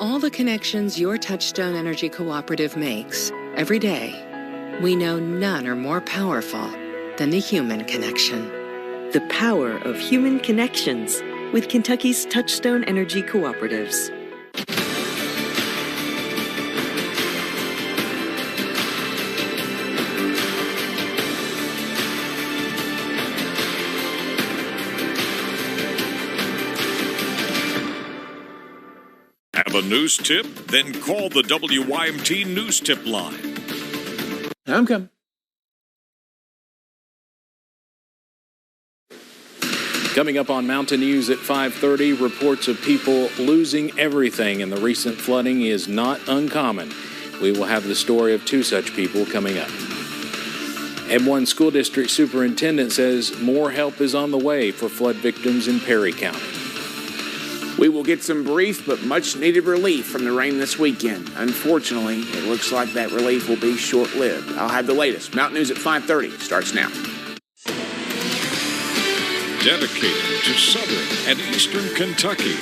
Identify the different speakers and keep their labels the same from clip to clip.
Speaker 1: all the connections your Touchstone Energy Cooperative makes every day, we know none are more powerful than the human connection.
Speaker 2: The power of human connections with Kentucky's Touchstone Energy Cooperatives.
Speaker 3: Have a news tip? Then call the WYMT News Tip line.
Speaker 4: I'm coming. Coming up on Mountain News at 5:30, reports of people losing everything in the recent flooding is not uncommon. We will have the story of two such people coming up. And one school district superintendent says more help is on the way for flood victims in Perry County.
Speaker 5: We will get some brief but much-needed relief from the rain this weekend. Unfortunately, it looks like that relief will be short-lived. I'll have the latest. Mountain News at 5:30 starts now.
Speaker 3: Dedicated to Southern and Eastern Kentucky,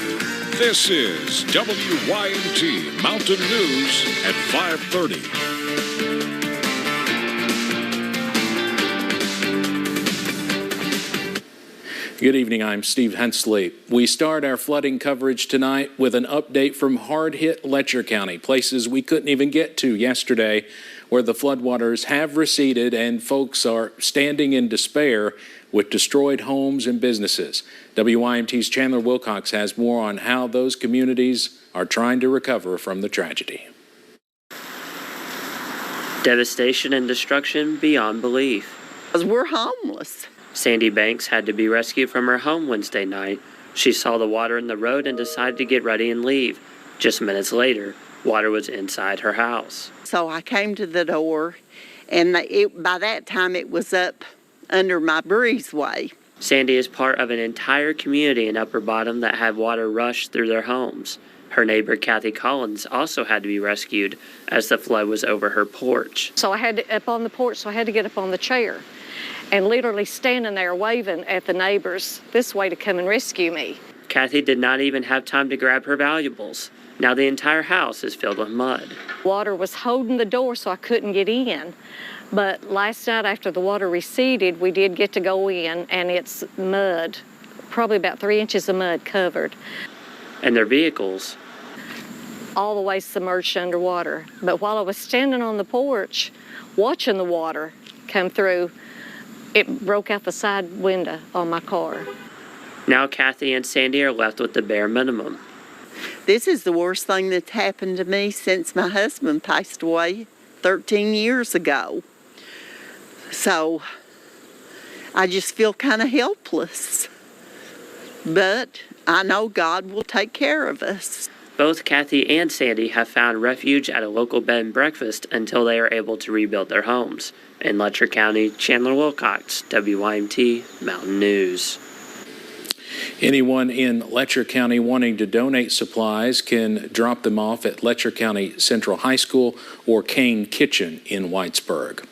Speaker 3: this is WYMT Mountain News at 5:30.
Speaker 4: Good evening, I'm Steve Hensley. We start our flooding coverage tonight with an update from hard-hit Letcher County, places we couldn't even get to yesterday, where the floodwaters have receded and folks are standing in despair with destroyed homes and businesses. WYMT's Chandler Wilcox has more on how those communities are trying to recover from the tragedy.
Speaker 6: Devastation and destruction beyond belief.
Speaker 7: Because we're homeless.
Speaker 6: Sandy Banks had to be rescued from her home Wednesday night. She saw the water in the road and decided to get ready and leave. Just minutes later, water was inside her house.
Speaker 7: So I came to the door, and by that time it was up under my breezeway.
Speaker 6: Sandy is part of an entire community in Upper Bottom that had water rush through their homes. Her neighbor, Kathy Collins, also had to be rescued as the flood was over her porch.
Speaker 8: So I had to up on the porch, so I had to get up on the chair and literally standing there waving at the neighbors this way to come and rescue me.
Speaker 6: Kathy did not even have time to grab her valuables. Now the entire house is filled with mud.
Speaker 8: Water was holding the door so I couldn't get in. But last night after the water receded, we did get to go in, and it's mud, probably about 3 inches of mud covered.
Speaker 6: And their vehicles?
Speaker 8: All the way submerged underwater. But while I was standing on the porch watching the water come through, it broke out the side window on my car.
Speaker 6: Now Kathy and Sandy are left with the bare minimum.
Speaker 7: This is the worst thing that's happened to me since my husband passed away 13 years ago. So I just feel kind of helpless. But I know God will take care of us.
Speaker 6: Both Kathy and Sandy have found refuge at a local bed and breakfast until they are able to rebuild their homes. In Letcher County, Chandler Wilcox, WYMT Mountain News.
Speaker 4: Anyone in Letcher County wanting to donate supplies can drop them off at Letcher County Central High School or Kane Kitchen in Whitesburg.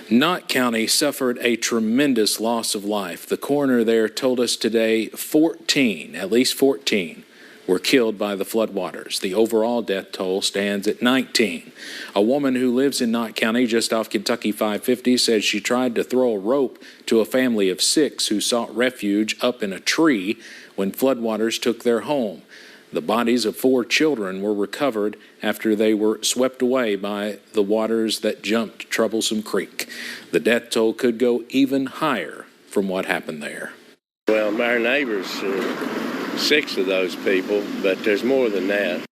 Speaker 4: Knott County suffered a tremendous loss of life. The coroner there told us today at least 14, were killed by the floodwaters. The overall death toll stands at 19. A woman who lives in Knott County just off Kentucky 550 says she tried to throw a rope to a family of 6 who sought refuge up in a tree when floodwaters took their home. The bodies of 4 children were recovered after they were swept away by the waters that jumped Troublesome Creek. The death toll could go even higher from what happened there.
Speaker 9: Well, our neighbors, 6 of those people, but there's more than that.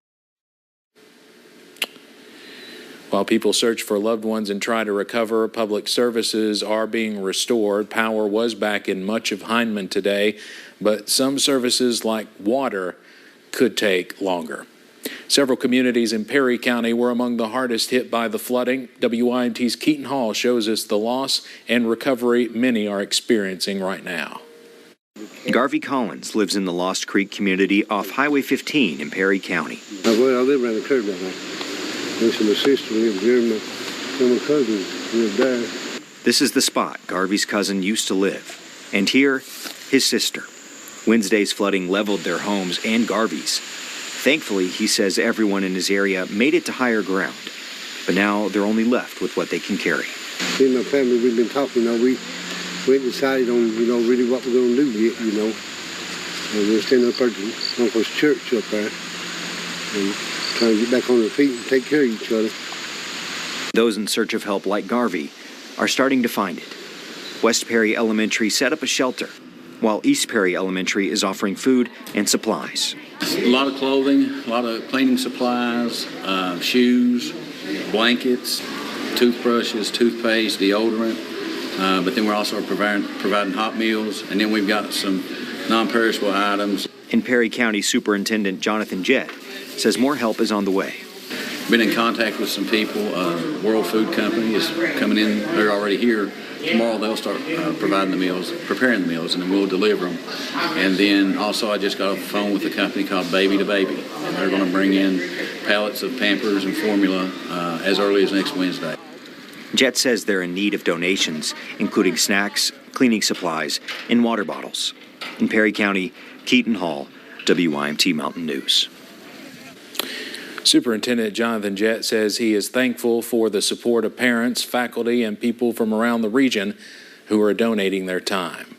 Speaker 4: While people search for loved ones and try to recover, public services are being restored. Power was back in much of Hindman today, but some services like water could take longer. Several communities in Perry County were among the hardest hit by the flooding. WYMT's Keaton Hall shows us the loss and recovery many are experiencing right now.
Speaker 10: Garvey Collins lives in the Lost Creek community off Highway 15 in Perry County.
Speaker 11: Well, I live around the curve down there. There's my sister lived here, my cousin lived there.
Speaker 10: This is the spot Garvey's cousin used to live. And here, his sister. Wednesday's flooding leveled their homes and Garvey's. Thankfully, he says everyone in his area made it to higher ground. But now they're only left with what they can carry.
Speaker 11: Me and my family, we've been talking, we ain't decided on, really what we're going to do yet, And we're standing up at Uncle's church up there and trying to get back on our feet and take care of each other.
Speaker 10: Those in search of help like Garvey are starting to find it. West Perry Elementary set up a shelter, while East Perry Elementary is offering food and supplies.
Speaker 12: A lot of clothing, a lot of cleaning supplies, shoes, blankets, toothbrushes, toothpaste, deodorant. But then we're also providing hot meals, and then we've got some non-perishable items.
Speaker 10: In Perry County, Superintendent Jonathan Jett says more help is on the way.
Speaker 12: Been in contact with some people. World Food Company is coming in. They're already here. Tomorrow they'll start providing the meals, preparing the meals, and then we'll deliver them. And then also I just got off the phone with a company called Baby to Baby, and they're going to bring in pallets of Pampers and formula as early as next Wednesday.
Speaker 10: Jett says they're in need of donations, including snacks, cleaning supplies, and water bottles. In Perry County, Keaton Hall, WYMT Mountain News.
Speaker 4: Superintendent Jonathan Jett says he is thankful for the support of parents, faculty, and people from around the region who are donating their time.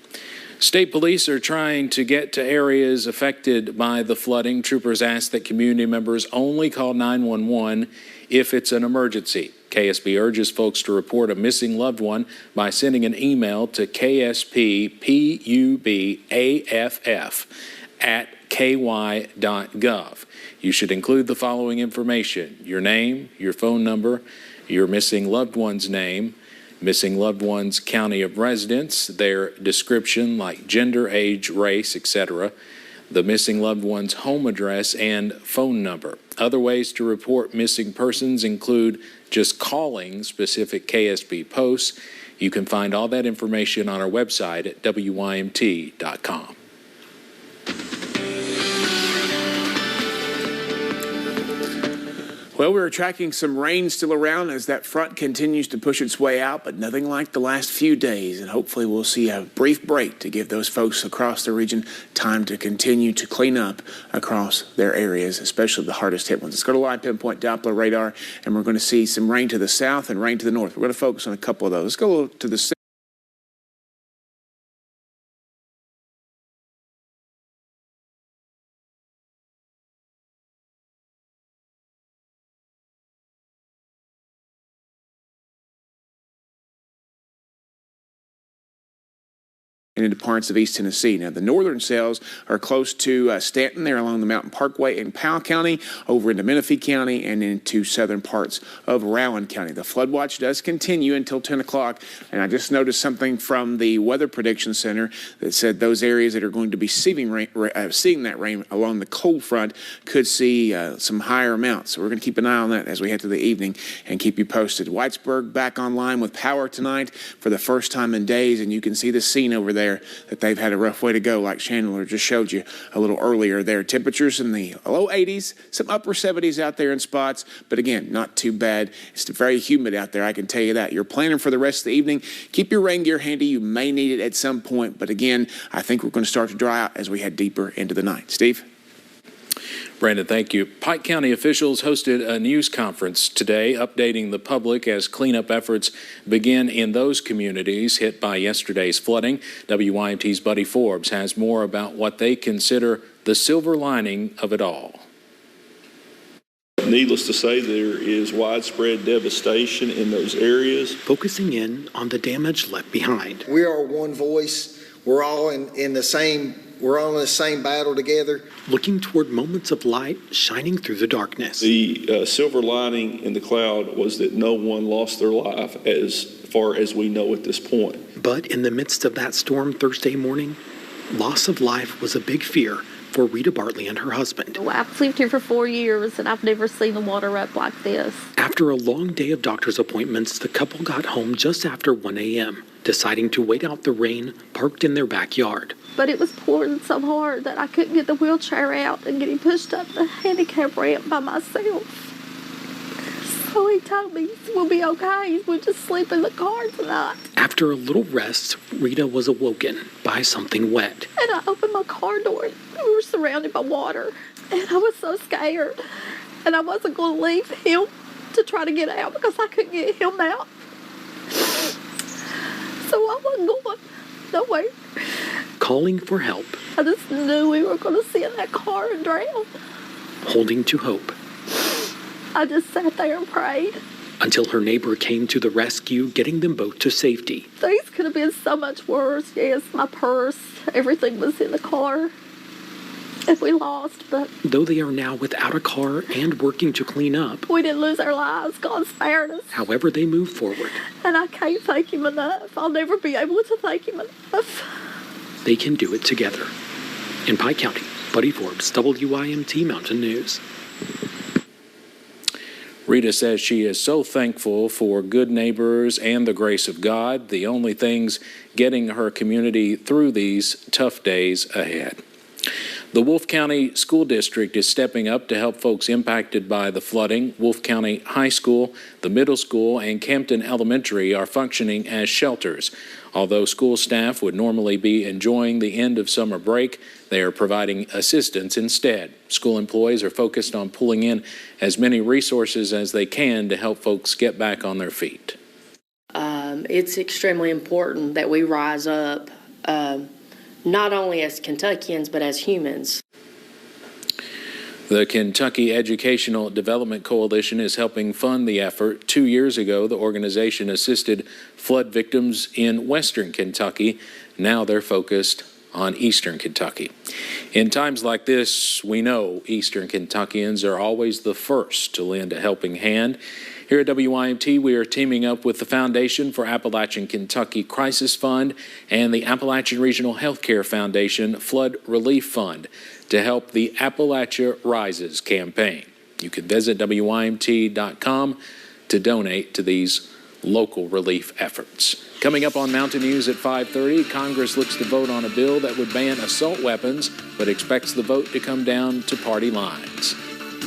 Speaker 4: State police are trying to get to areas affected by the flooding. Troopers ask that community members only call 911 if it's an emergency. KSB urges folks to report a missing loved one by sending an email to ksppubaff@ky.gov. You should include the following information: your name, your phone number, your missing loved one's name, missing loved one's county of residence, their description like gender, age, race, etc., the missing loved one's home address and phone number. Other ways to report missing persons include just calling specific KSB posts. You can find all that information on our website at WYMT.com.
Speaker 5: Well, we're tracking some rain still around as that front continues to push its way out, but nothing like the last few days. And hopefully we'll see a brief break to give those folks across the region time to continue to clean up across their areas, especially the hardest hit ones. Let's go to live Pinpoint Doppler radar, and we're going to see some rain to the south and rain to the north. We're going to focus on a couple of those. Let's go to the south. And into parts of East Tennessee. Now, the northern cells are close to Stanton, there along the Mountain Parkway in Powell County, over into Menifee County, and into southern parts of Rowan County. The flood watch does continue until 10 o'clock, and I just noticed something from the Weather Prediction Center that said those areas that are going to be seeing that rain along the cold front could see some higher amounts. So we're going to keep an eye on that as we head to the evening and keep you posted. Whitesburg back online with power tonight for the first time in days, and you can see the scene over there that they've had a rough way to go, like Chandler just showed you a little earlier there. Temperatures in the low 80s, some upper 70s out there in spots, but again, not too bad. It's very humid out there, I can tell you that. You're planning for the rest of the evening. Keep your rain gear handy. You may need it at some point, but again, I think we're going to start to dry out as we head deeper into the night. Steve?
Speaker 4: Brandon, thank you. Pike County officials hosted a news conference today updating the public as cleanup efforts begin in those communities hit by yesterday's flooding. WYMT's Buddy Forbes has more about what they consider the silver lining of it all.
Speaker 13: Needless to say, there is widespread devastation in those areas.
Speaker 14: Focusing in on the damage left behind.
Speaker 15: We are one voice. We're all in the same battle together.
Speaker 14: Looking toward moments of light shining through the darkness.
Speaker 13: The silver lining in the cloud was that no one lost their life as far as we know at this point.
Speaker 14: But in the midst of that storm Thursday morning, loss of life was a big fear for Rita Bartley and her husband.
Speaker 16: I've lived here for 4 years and I've never seen the water up like this.
Speaker 14: After a long day of doctor's appointments, the couple got home just after 1 a.m., deciding to wait out the rain parked in their backyard.
Speaker 16: But it was pouring so hard that I couldn't get the wheelchair out and get him pushed up the handicap ramp by myself. So he told me we'll be okay. We'll just sleep in the car tonight.
Speaker 14: After a little rest, Rita was awoken by something wet.
Speaker 16: And I opened my car door and we were surrounded by water. And I was so scared. And I wasn't going to leave him to try to get out because I couldn't get him out. So I wasn't going nowhere.
Speaker 14: Calling for help.
Speaker 16: I just knew we were going to sit in that car and drown.
Speaker 14: Holding to hope.
Speaker 16: I just sat there and prayed.
Speaker 14: Until her neighbor came to the rescue, getting them both to safety.
Speaker 16: Things could have been so much worse. Yes, my purse, everything was in the car. And we lost, but...
Speaker 14: Though they are now without a car and working to clean up.
Speaker 16: We didn't lose our lives. God spared us.
Speaker 14: However, they move forward.
Speaker 16: And I can't thank him enough. I'll never be able to thank him enough.
Speaker 14: They can do it together. In Pike County, Buddy Forbes, WYMT Mountain News.
Speaker 4: Rita says she is so thankful for good neighbors and the grace of God, the only things getting her community through these tough days ahead. The Wolfe County School District is stepping up to help folks impacted by the flooding. Wolfe County High School, the middle school, and Campton Elementary are functioning as shelters. Although school staff would normally be enjoying the end of summer break, they are providing assistance instead. School employees are focused on pulling in as many resources as they can to help folks get back on their feet.
Speaker 17: It's extremely important that we rise up, not only as Kentuckians, but as humans.
Speaker 4: The Kentucky Educational Development Coalition is helping fund the effort. 2 years ago, the organization assisted flood victims in western Kentucky. Now they're focused on eastern Kentucky. In times like this, we know eastern Kentuckians are always the first to lend a helping hand. Here at WYMT, we are teaming up with the Foundation for Appalachian Kentucky Crisis Fund and the Appalachian Regional Healthcare Foundation Flood Relief Fund to help the Appalachia Rises campaign. You can visit WYMT.com to donate to these local relief efforts. Coming up on Mountain News at 5:30, Congress looks to vote on a bill that would ban assault weapons, but expects the vote to come down to party lines.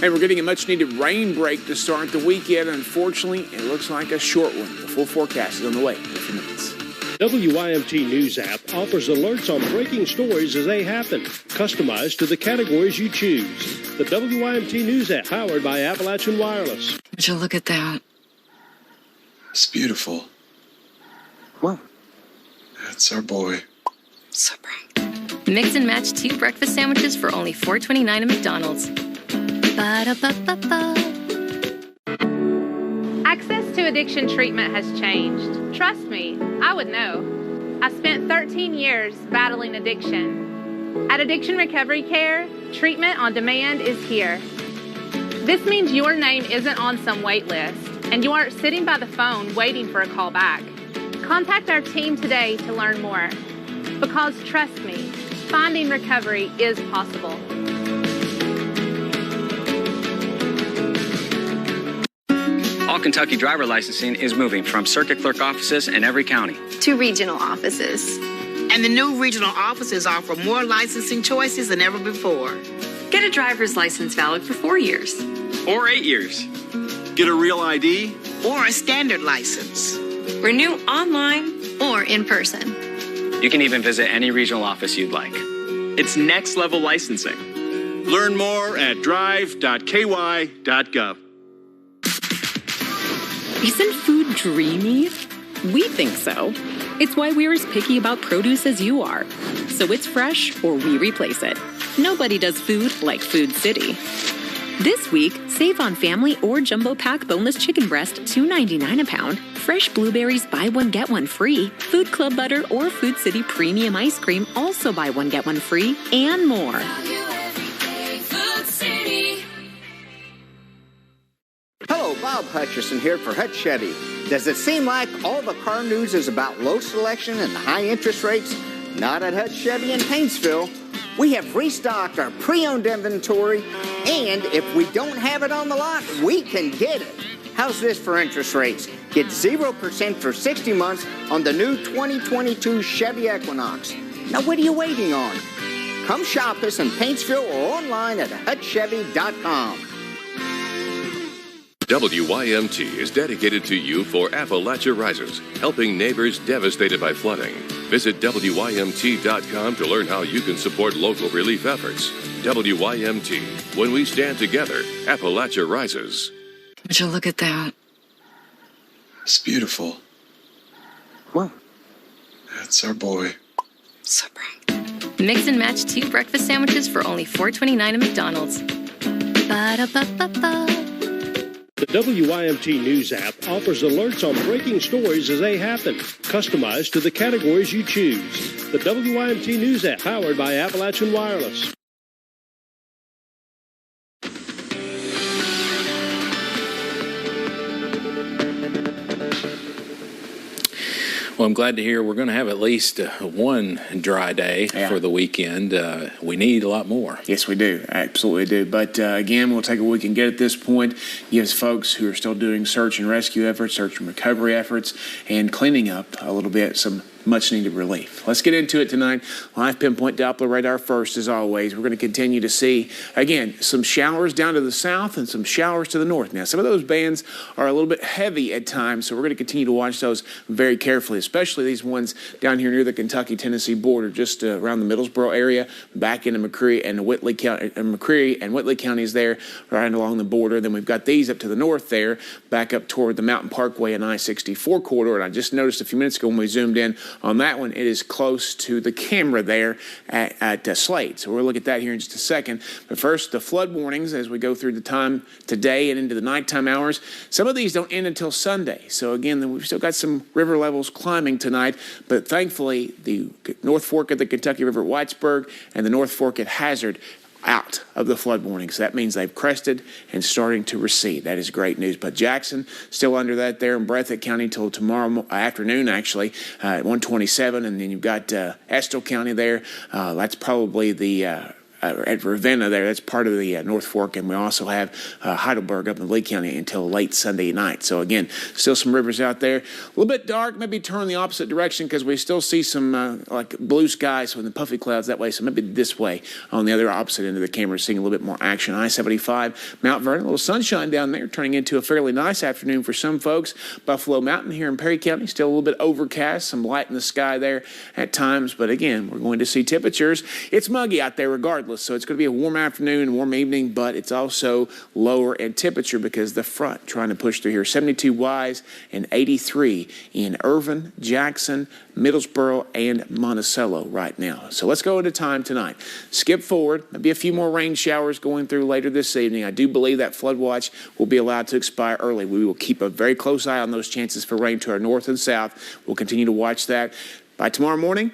Speaker 5: Hey, we're getting a much-needed rain break to start the weekend. Unfortunately, it looks like a short one. The full forecast is on the way in a few minutes.
Speaker 18: WYMT News app offers alerts on breaking stories as they happen, customized to the categories you choose. The WYMT News app, powered by Appalachian Wireless.
Speaker 19: Would you look at that?
Speaker 20: It's beautiful.
Speaker 19: Whoa.
Speaker 20: That's our boy.
Speaker 19: So bright.
Speaker 21: Mix and match 2 breakfast sandwiches for only $4.29 at McDonald's. Ba-da-ba-ba-ba.
Speaker 22: Access to addiction treatment has changed. Trust me, I would know. I spent 13 years battling addiction. At Addiction Recovery Care, treatment on demand is here. This means your name isn't on some wait list, and you aren't sitting by the phone waiting for a call back. Contact our team today to learn more. Because trust me, finding recovery is possible.
Speaker 10: All Kentucky driver licensing is moving from circuit clerk offices in every county
Speaker 23: to regional offices. And the new regional offices offer more licensing choices than ever before.
Speaker 24: Get a driver's license valid for 4 years.
Speaker 10: or 8 years.
Speaker 23: Get a real ID or a standard license.
Speaker 24: Renew online or in person.
Speaker 10: You can even visit any regional office you'd like. It's next level licensing.
Speaker 18: Learn more at drive.ky.gov.
Speaker 25: Isn't food dreamy? We think so. It's why we're as picky about produce as you are. So it's fresh or we replace it. Nobody does food like Food City. This week, save on family or jumbo pack boneless chicken breast, $2.99 a pound. Fresh blueberries, buy one, get one free. Food Club butter or Food City premium ice cream, also buy one, get one free, and more.
Speaker 26: Hello, Bob Hutcherson here for Hutch Chevy. Does it seem like all the car news is about low selection and high interest rates? Not at Hutch Chevy in Paintsville. We have restocked our pre-owned inventory, and if we don't have it on the lot, we can get it. How's this for interest rates? Get 0% for 60 months on the new 2022 Chevy Equinox. Now, what are you waiting on? Come shop us in Paintsville or online at hutchchevy.com.
Speaker 1: WYMT is dedicated to you for Appalachia Risers, helping neighbors devastated by flooding. Visit WYMT.com to learn how you can support local relief efforts. WYMT. When we stand together, Appalachia rises.
Speaker 19: Would you look at that?
Speaker 20: It's beautiful.
Speaker 19: Whoa.
Speaker 20: That's our boy.
Speaker 19: So bright.
Speaker 21: Mix and match 2 breakfast sandwiches for only $4.29 at McDonald's. Ba-da-ba-ba-ba.
Speaker 18: The WYMT News app offers alerts on breaking stories as they happen, customized to the categories you choose. The WYMT News app, powered by Appalachian Wireless.
Speaker 4: Well, I'm glad to hear we're going to have at least one dry day for the weekend. We need a lot more.
Speaker 5: Yes, we do. Absolutely do. But again, we'll take what we can get at this point. Gives folks who are still doing search and rescue efforts, search and recovery efforts, and cleaning up a little bit some much needed relief. Let's get into it tonight. Live Pinpoint Doppler radar first, as always. We're going to continue to see, again, some showers down to the south and some showers to the north. Now, some of those bands are a little bit heavy at times, so we're going to continue to watch those very carefully, especially these ones down here near the Kentucky-Tennessee border, just around the Middlesboro area, back into McCreary and Whitley County. McCreary and Whitley counties there, right along the border. Then we've got these up to the north there, back up toward the Mountain Parkway and I-64 corridor. And I just noticed a few minutes ago when we zoomed in on that one, it is close to the camera there at Slade. So we'll look at that here in just a second. But first, the flood warnings as we go through the time today and into the nighttime hours. Some of these don't end until Sunday. So again, we've still got some river levels climbing tonight. But thankfully, the North Fork of the Kentucky River at Whitesburg and the North Fork at Hazard out of the flood warning. So that means they've crested and starting to recede. That is great news. But Jackson still under that there in Breathitt County till tomorrow afternoon, actually, at 127. And then you've got Estill County there. That's probably the at Ravenna there. That's part of the North Fork. And we also have Heidelberg up in Lee County until late Sunday night. So again, still some rivers out there. A little bit dark, maybe turn the opposite direction because we still see some like blue skies with the puffy clouds that way. So maybe this way on the other opposite end of the camera, seeing a little bit more action. I-75, Mount Vernon, a little sunshine down there, turning into a fairly nice afternoon for some folks. Buffalo Mountain here in Perry County, still a little bit overcast, some light in the sky there at times. But again, we're going to see temperatures. It's muggy out there regardless. So it's going to be a warm afternoon, warm evening, but it's also lower in temperature because the front trying to push through here. 72 Wise and 83 in Irvin, Jackson, Middlesboro, and Monticello right now. So let's go into time tonight. Skip forward. Maybe a few more rain showers going through later this evening. I do believe that flood watch will be allowed to expire early. We will keep a very close eye on those chances for rain to our north and south. We'll continue to watch that. By tomorrow morning,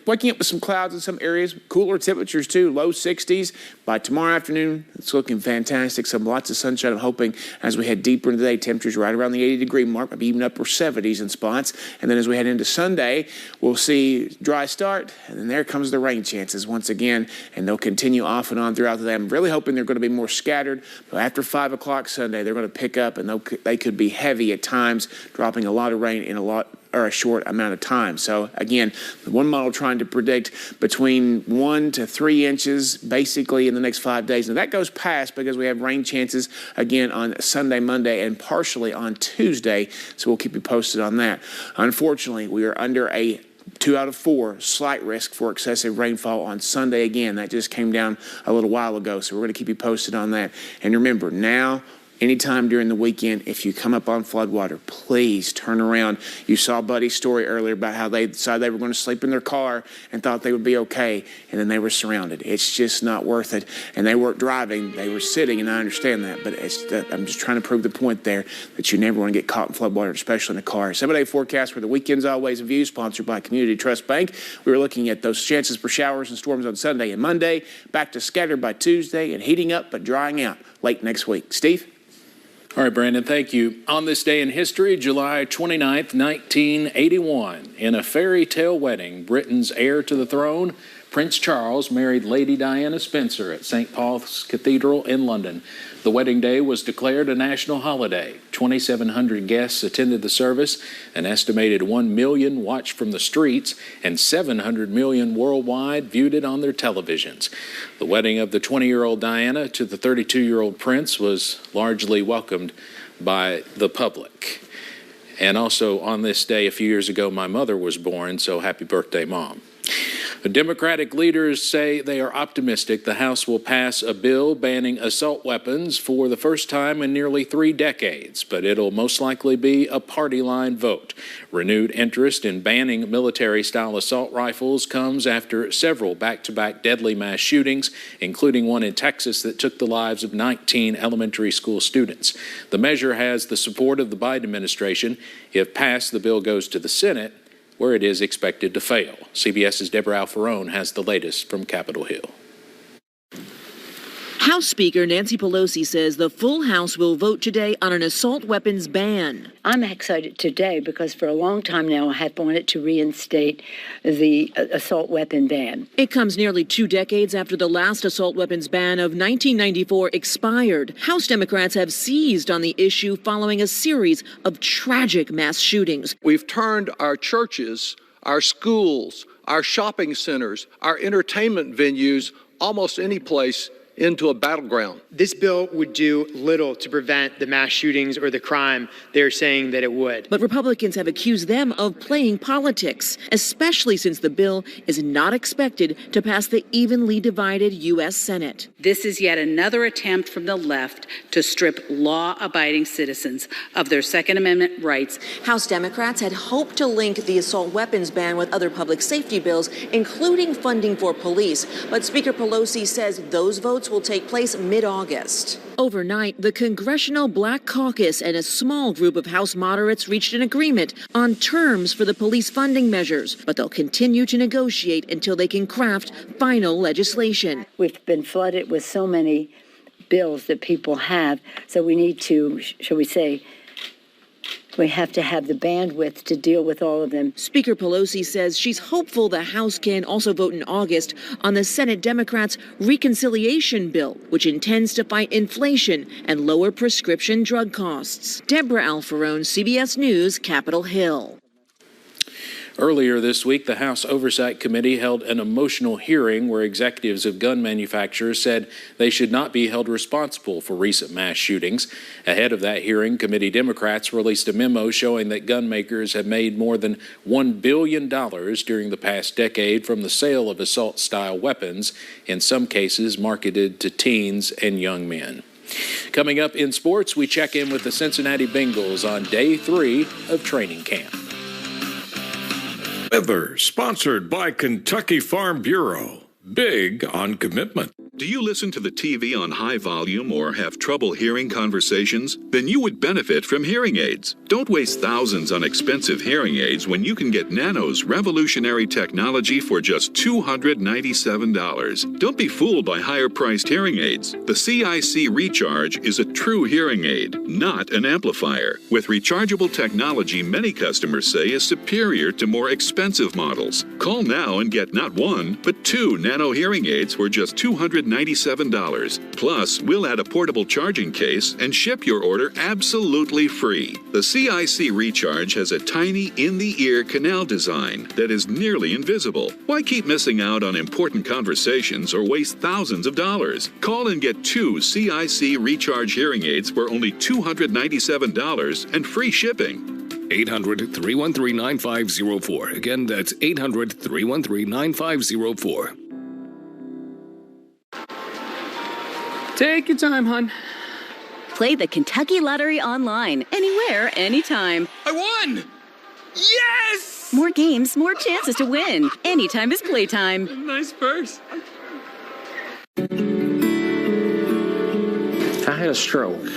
Speaker 5: waking up with some clouds in some areas, cooler temperatures too, low 60s. By tomorrow afternoon, it's looking fantastic. Some lots of sunshine. I'm hoping as we head deeper into the day, temperatures right around the 80-degree mark, maybe even upper 70s in spots. And then as we head into Sunday, we'll see dry start, and then there comes the rain chances once again, and they'll continue off and on throughout the day. I'm really hoping they're going to be more scattered, but after 5 o'clock Sunday, they're going to pick up, and they could be heavy at times, dropping a lot of rain in a short amount of time. So again, the one model trying to predict between 1 to 3 inches basically in the next 5 days. And that goes past because we have rain chances again on Sunday, Monday, and partially on Tuesday. So we'll keep you posted on that. Unfortunately, we are under a 2 out of 4 slight risk for excessive rainfall on Sunday again. That just came down a little while ago. So we're going to keep you posted on that. And remember, now, anytime during the weekend, if you come up on floodwater, please turn around. You saw Buddy's story earlier about how they decided they were going to sleep in their car and thought they would be okay, and then they were surrounded. It's just not worth it. And they weren't driving. They were sitting, and I understand that. But I'm just trying to prove the point there that you never want to get caught in floodwater, especially in a car. 7-day forecast for the weekend's Always a View, sponsored by Community Trust Bank. We were looking at those chances for showers and storms on Sunday and Monday, back to scattered by Tuesday, and heating up but drying out late next week. Steve?
Speaker 4: All right, Brandon, thank you. On this day in history, July 29th, 1981, in a fairy tale wedding, Britain's heir to the throne, Prince Charles married Lady Diana Spencer at St. Paul's Cathedral in London. The wedding day was declared a national holiday. 2,700 guests attended the service. An estimated 1 million watched from the streets, and 700 million worldwide viewed it on their televisions. The wedding of the 20-year-old Diana to the 32-year-old Prince was largely welcomed by the public. And also on this day a few years ago, my mother was born, so happy birthday, Mom. The Democratic leaders say they are optimistic the House will pass a bill banning assault weapons for the first time in nearly 3 decades, but it'll most likely be a party line vote. Renewed interest in banning military-style assault rifles comes after several back-to-back deadly mass shootings, including one in Texas that took the lives of 19 elementary school students. The measure has the support of the Biden administration. If passed, the bill goes to the Senate, where it is expected to fail. CBS's Deborah Alfarone has the latest from Capitol Hill.
Speaker 2: House Speaker Nancy Pelosi says the full House will vote today on an assault weapons ban.
Speaker 3: I'm excited today because for a long time now I have wanted to reinstate the assault weapon ban.
Speaker 2: It comes nearly 2 decades after the last assault weapons ban of 1994 expired. House Democrats have seized on the issue following a series of tragic mass shootings.
Speaker 6: We've turned our churches, our schools, our shopping centers, our entertainment venues, almost any place into a battleground.
Speaker 7: This bill would do little to prevent the mass shootings or the crime they're saying that it would.
Speaker 2: But Republicans have accused them of playing politics, especially since the bill is not expected to pass the evenly divided U.S. Senate.
Speaker 8: This is yet another attempt from the left to strip law-abiding citizens of their Second Amendment rights.
Speaker 2: House Democrats had hoped to link the assault weapons ban with other public safety bills, including funding for police. But Speaker Pelosi says those votes will take place mid-August. Overnight, the Congressional Black Caucus and a small group of House moderates reached an agreement on terms for the police funding measures, but they'll continue to negotiate until they can craft final legislation.
Speaker 3: We've been flooded with so many bills that people have, so we need to, shall we say, we have to have the bandwidth to deal with all of them.
Speaker 2: Speaker Pelosi says she's hopeful the House can also vote in August on the Senate Democrats' reconciliation bill, which intends to fight inflation and lower prescription drug costs. Deborah Alfarone, CBS News, Capitol Hill.
Speaker 4: Earlier this week, the House Oversight Committee held an emotional hearing where executives of gun manufacturers said they should not be held responsible for recent mass shootings. Ahead of that hearing, committee Democrats released a memo showing that gun makers have made more than $1 billion during the past decade from the sale of assault-style weapons, in some cases marketed to teens and young men. Coming up in sports, we check in with the Cincinnati Bengals on day 3 of training camp.
Speaker 9: Weather, sponsored by Kentucky Farm Bureau. Big on commitment.
Speaker 27: Do you listen to the TV on high volume or have trouble hearing conversations? Then you would benefit from hearing aids. Don't waste thousands on expensive hearing aids when you can get Nano's revolutionary technology for just $297. Don't be fooled by higher-priced hearing aids. The CIC Recharge is a true hearing aid, not an amplifier. With rechargeable technology many customers say is superior to more expensive models. Call now and get not 1, but 2 Nano hearing aids for just $297. Plus, we'll add a portable charging case and ship your order absolutely free. The CIC Recharge has a tiny in-the-ear canal design that is nearly invisible. Why keep missing out on important conversations or waste thousands of dollars? Call and get 2 CIC Recharge hearing aids for only $297 and free shipping.
Speaker 9: 800-313-9504. Again, that's 800-313-9504.
Speaker 28: Take your time, hon.
Speaker 29: Play the Kentucky Lottery online, anywhere, anytime.
Speaker 28: I won! Yes!
Speaker 29: More games, more chances to win. Anytime is playtime.
Speaker 28: Nice purse.
Speaker 30: I had a stroke.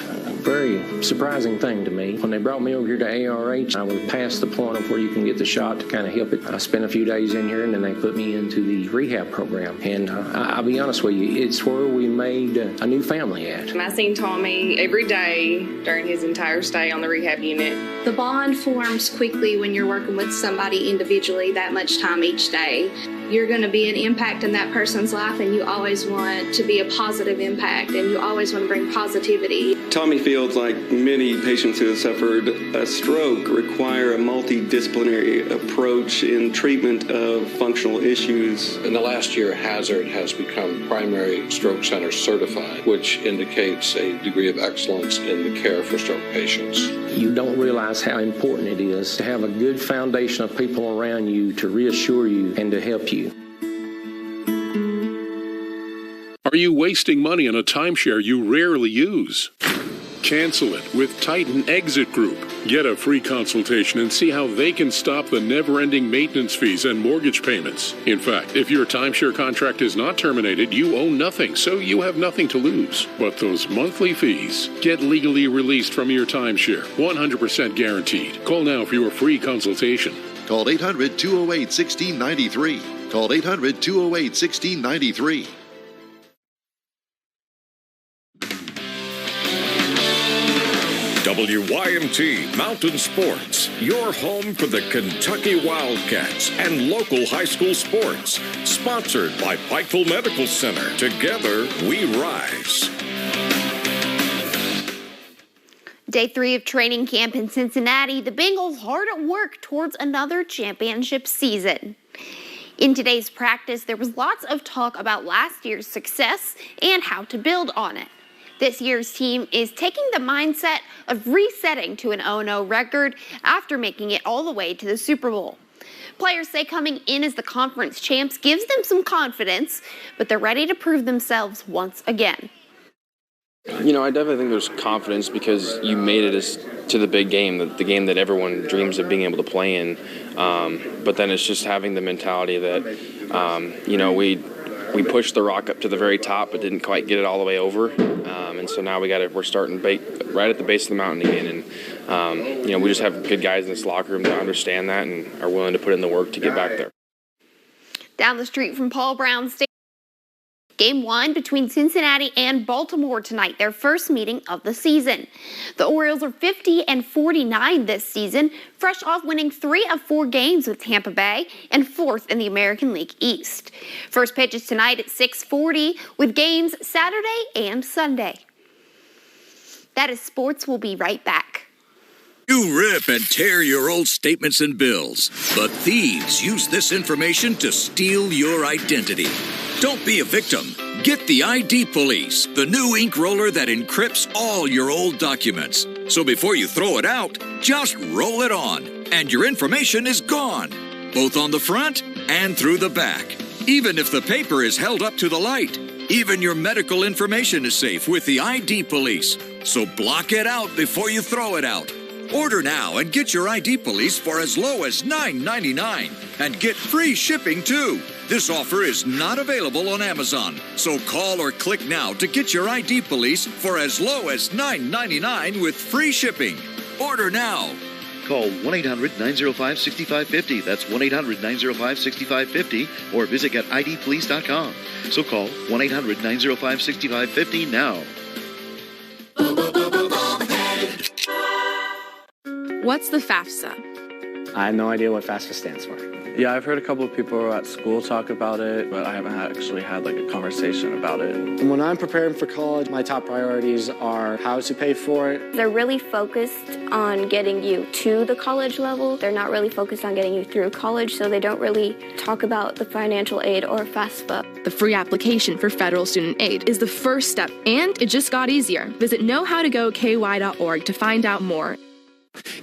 Speaker 30: Very surprising thing to me. When they brought me over here to ARH, I was past the point of where you can get the shot to kind of help it. I spent a few days in here, and then they put me into the rehab program. And I'll be honest with you, it's where we made a new family at.
Speaker 31: I seen Tommy every day during his entire stay on the rehab unit.
Speaker 32: The bond forms quickly when you're working with somebody individually that much time each day.
Speaker 10: you're going to be an impact in that person's life, and you always want to be a positive impact, and you always want to bring positivity.
Speaker 11: Tommy feels like many patients who have suffered a stroke require a multidisciplinary approach in treatment of functional issues.
Speaker 12: In the last year, Hazard has become primary stroke center certified, which indicates a degree of excellence in the care for stroke patients.
Speaker 30: You don't realize how important it is to have a good foundation of people around you to reassure you and to help you.
Speaker 13: Are you wasting money on a timeshare you rarely use? Cancel it with Titan Exit Group. Get a free consultation and see how they can stop the never-ending maintenance fees and mortgage payments. In fact, if your timeshare contract is not terminated, you owe nothing, so you have nothing to lose. But those monthly fees. Get legally released from your timeshare, 100% guaranteed. Call now for your free consultation.
Speaker 14: Call 800-208-1693. Call 800-208-1693.
Speaker 9: WYMT Mountain Sports, your home for the Kentucky Wildcats and local high school sports. Sponsored by Pikeville Medical Center. Together, we rise.
Speaker 15: Day 3 of training camp in Cincinnati, the Bengals hard at work towards another championship season. In today's practice, there was lots of talk about last year's success and how to build on it. This year's team is taking the mindset of resetting to an 0-0 record after making it all the way to the Super Bowl. Players say coming in as the conference champs gives them some confidence, but they're ready to prove themselves once again.
Speaker 16: You know, I definitely think there's confidence because you made it to the big game, the game that everyone dreams of being able to play in. But then it's just having the mentality that, you know, we pushed the rock up to the very top, but didn't quite get it all the way over. And so now we're starting right at the base of the mountain again. And, you know, we just have good guys in this locker room that understand that and are willing to put in the work to get back there.
Speaker 15: Down the street from Paul Brown Stadium, Game 1 between Cincinnati and Baltimore tonight, their first meeting of the season. The Orioles are 50-49 this season, fresh off winning 3 of 4 games with Tampa Bay and 4th in the American League East. First pitch is tonight at 6:40 with games Saturday and Sunday. That is sports. We'll be right back.
Speaker 17: You rip and tear your old statements and bills, but thieves use this information to steal your identity. Don't be a victim. Get the ID Police, the new ink roller that encrypts all your old documents. So before you throw it out, just roll it on, and your information is gone, both on the front and through the back. Even if the paper is held up to the light, even your medical information is safe with the ID Police. So block it out before you throw it out. Order now and get your ID Police for as low as $9.99 and get free shipping too. This offer is not available on Amazon, so call or click now to get your ID Police for as low as $9.99 with free shipping. Order now.
Speaker 22: Call 1-800-905-6550. That's 1-800-905-6550 or visit getidpolice.com. So call 1-800-905-6550 now.
Speaker 23: What's the FAFSA?
Speaker 24: I have no idea what FAFSA stands for.
Speaker 32: Yeah, I've heard a couple of people at school talk about it, but I haven't actually had like a conversation about it.
Speaker 24: And when I'm preparing for college, my top priorities are how to pay for it.
Speaker 33: They're really focused on getting you to the college level. They're not really focused on getting you through college, so they don't really talk about the financial aid or FAFSA.
Speaker 23: The free application for federal student aid is the first step, and it just got easier. Visit knowhowtogoky.org to find out more.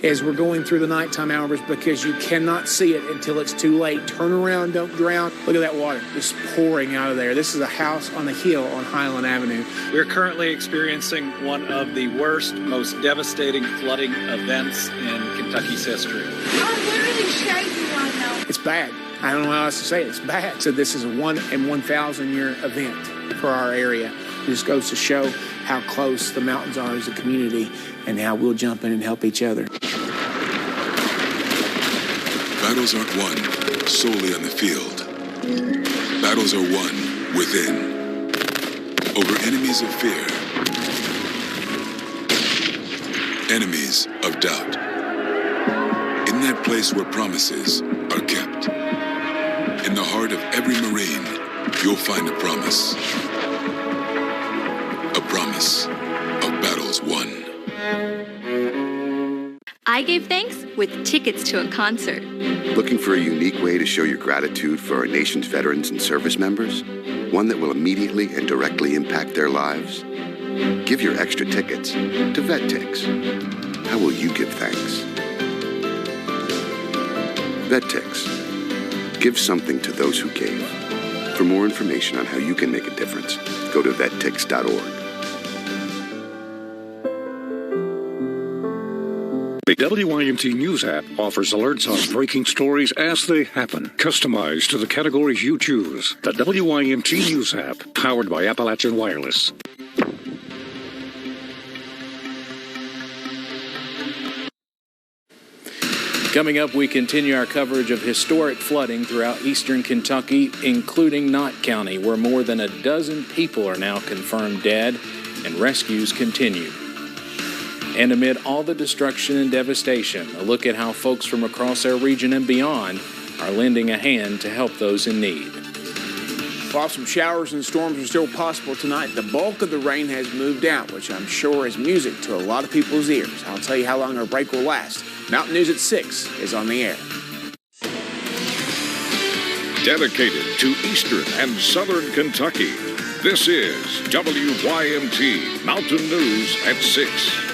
Speaker 5: As we're going through the nighttime hours, because you cannot see it until it's too late. Turn around, don't drown. Look at that water just pouring out of there. This is a house on the hill on Highland Avenue.
Speaker 34: We're currently experiencing one of the worst, most devastating flooding events in Kentucky's history.
Speaker 35: I'm literally shaking right now.
Speaker 5: It's bad. I don't know how else to say it. It's bad. So this is a 1 in 1,000 year event for our area. It just goes to show how close the mountains are as a community and how we'll jump in and help each other.
Speaker 36: Battles aren't won solely on the field. Battles are won within. Over enemies of fear. Enemies of doubt. In that place where promises are kept. In the the heart of every Marine, you'll find a promise. A promise of battles won.
Speaker 1: I gave thanks with tickets to a concert.
Speaker 2: Looking for a unique way to show your gratitude for our nation's veterans and service members? One that will immediately and directly impact their lives? Give your extra tickets to VetTix. How will you give thanks? VetTix. Give something to those who gave. For more information on how you can make a difference, go to vettix.org.
Speaker 13: The WYMT News app offers alerts on breaking stories as they happen, customized to the categories you choose. The WYMT News app, powered by Appalachian Wireless.
Speaker 3: Coming up, we continue our coverage of historic flooding throughout eastern Kentucky, including Knott County, where more than a dozen people are now confirmed dead and rescues continue. And amid all the destruction and devastation, a look at how folks from across our region and beyond are lending a hand to help those in need.
Speaker 5: While some showers and storms are still possible tonight, the bulk of the rain has moved out, which I'm sure is music to a lot of people's ears. I'll tell you how long our break will last. Mountain News at 6 is on the air.
Speaker 9: Dedicated to eastern and southern Kentucky, this is WYMT Mountain News at 6.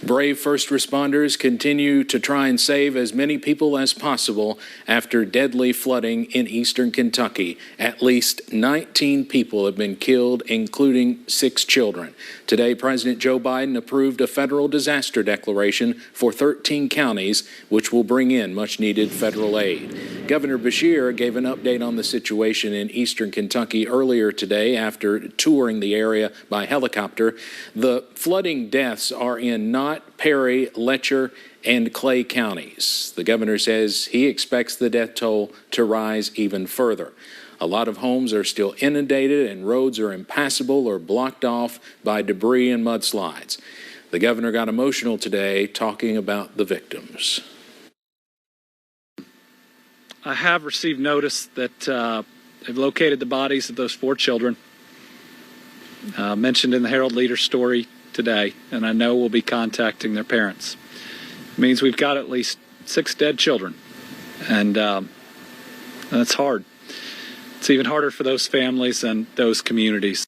Speaker 3: Brave first responders continue to try and save as many people as possible after deadly flooding in eastern Kentucky. At least 19 people have been killed, including 6 children. Today, President Joe Biden approved a federal disaster declaration for 13 counties, which will bring in much-needed federal aid. Governor Beshear gave an update on the situation in eastern Kentucky earlier today after touring the area by helicopter. The flooding deaths are in Knott, Perry, Letcher, and Clay counties. The governor says he expects the death toll to rise even further. A lot of homes are still inundated and roads are impassable or blocked off by debris and mudslides. The governor got emotional today talking about the victims.
Speaker 34: I have received notice that they've located the bodies of those 4 children mentioned in the Herald Leader story today, and I know we'll be contacting their parents. It means we've got at least 6 dead children, and that's hard. It's even harder for those families and those communities.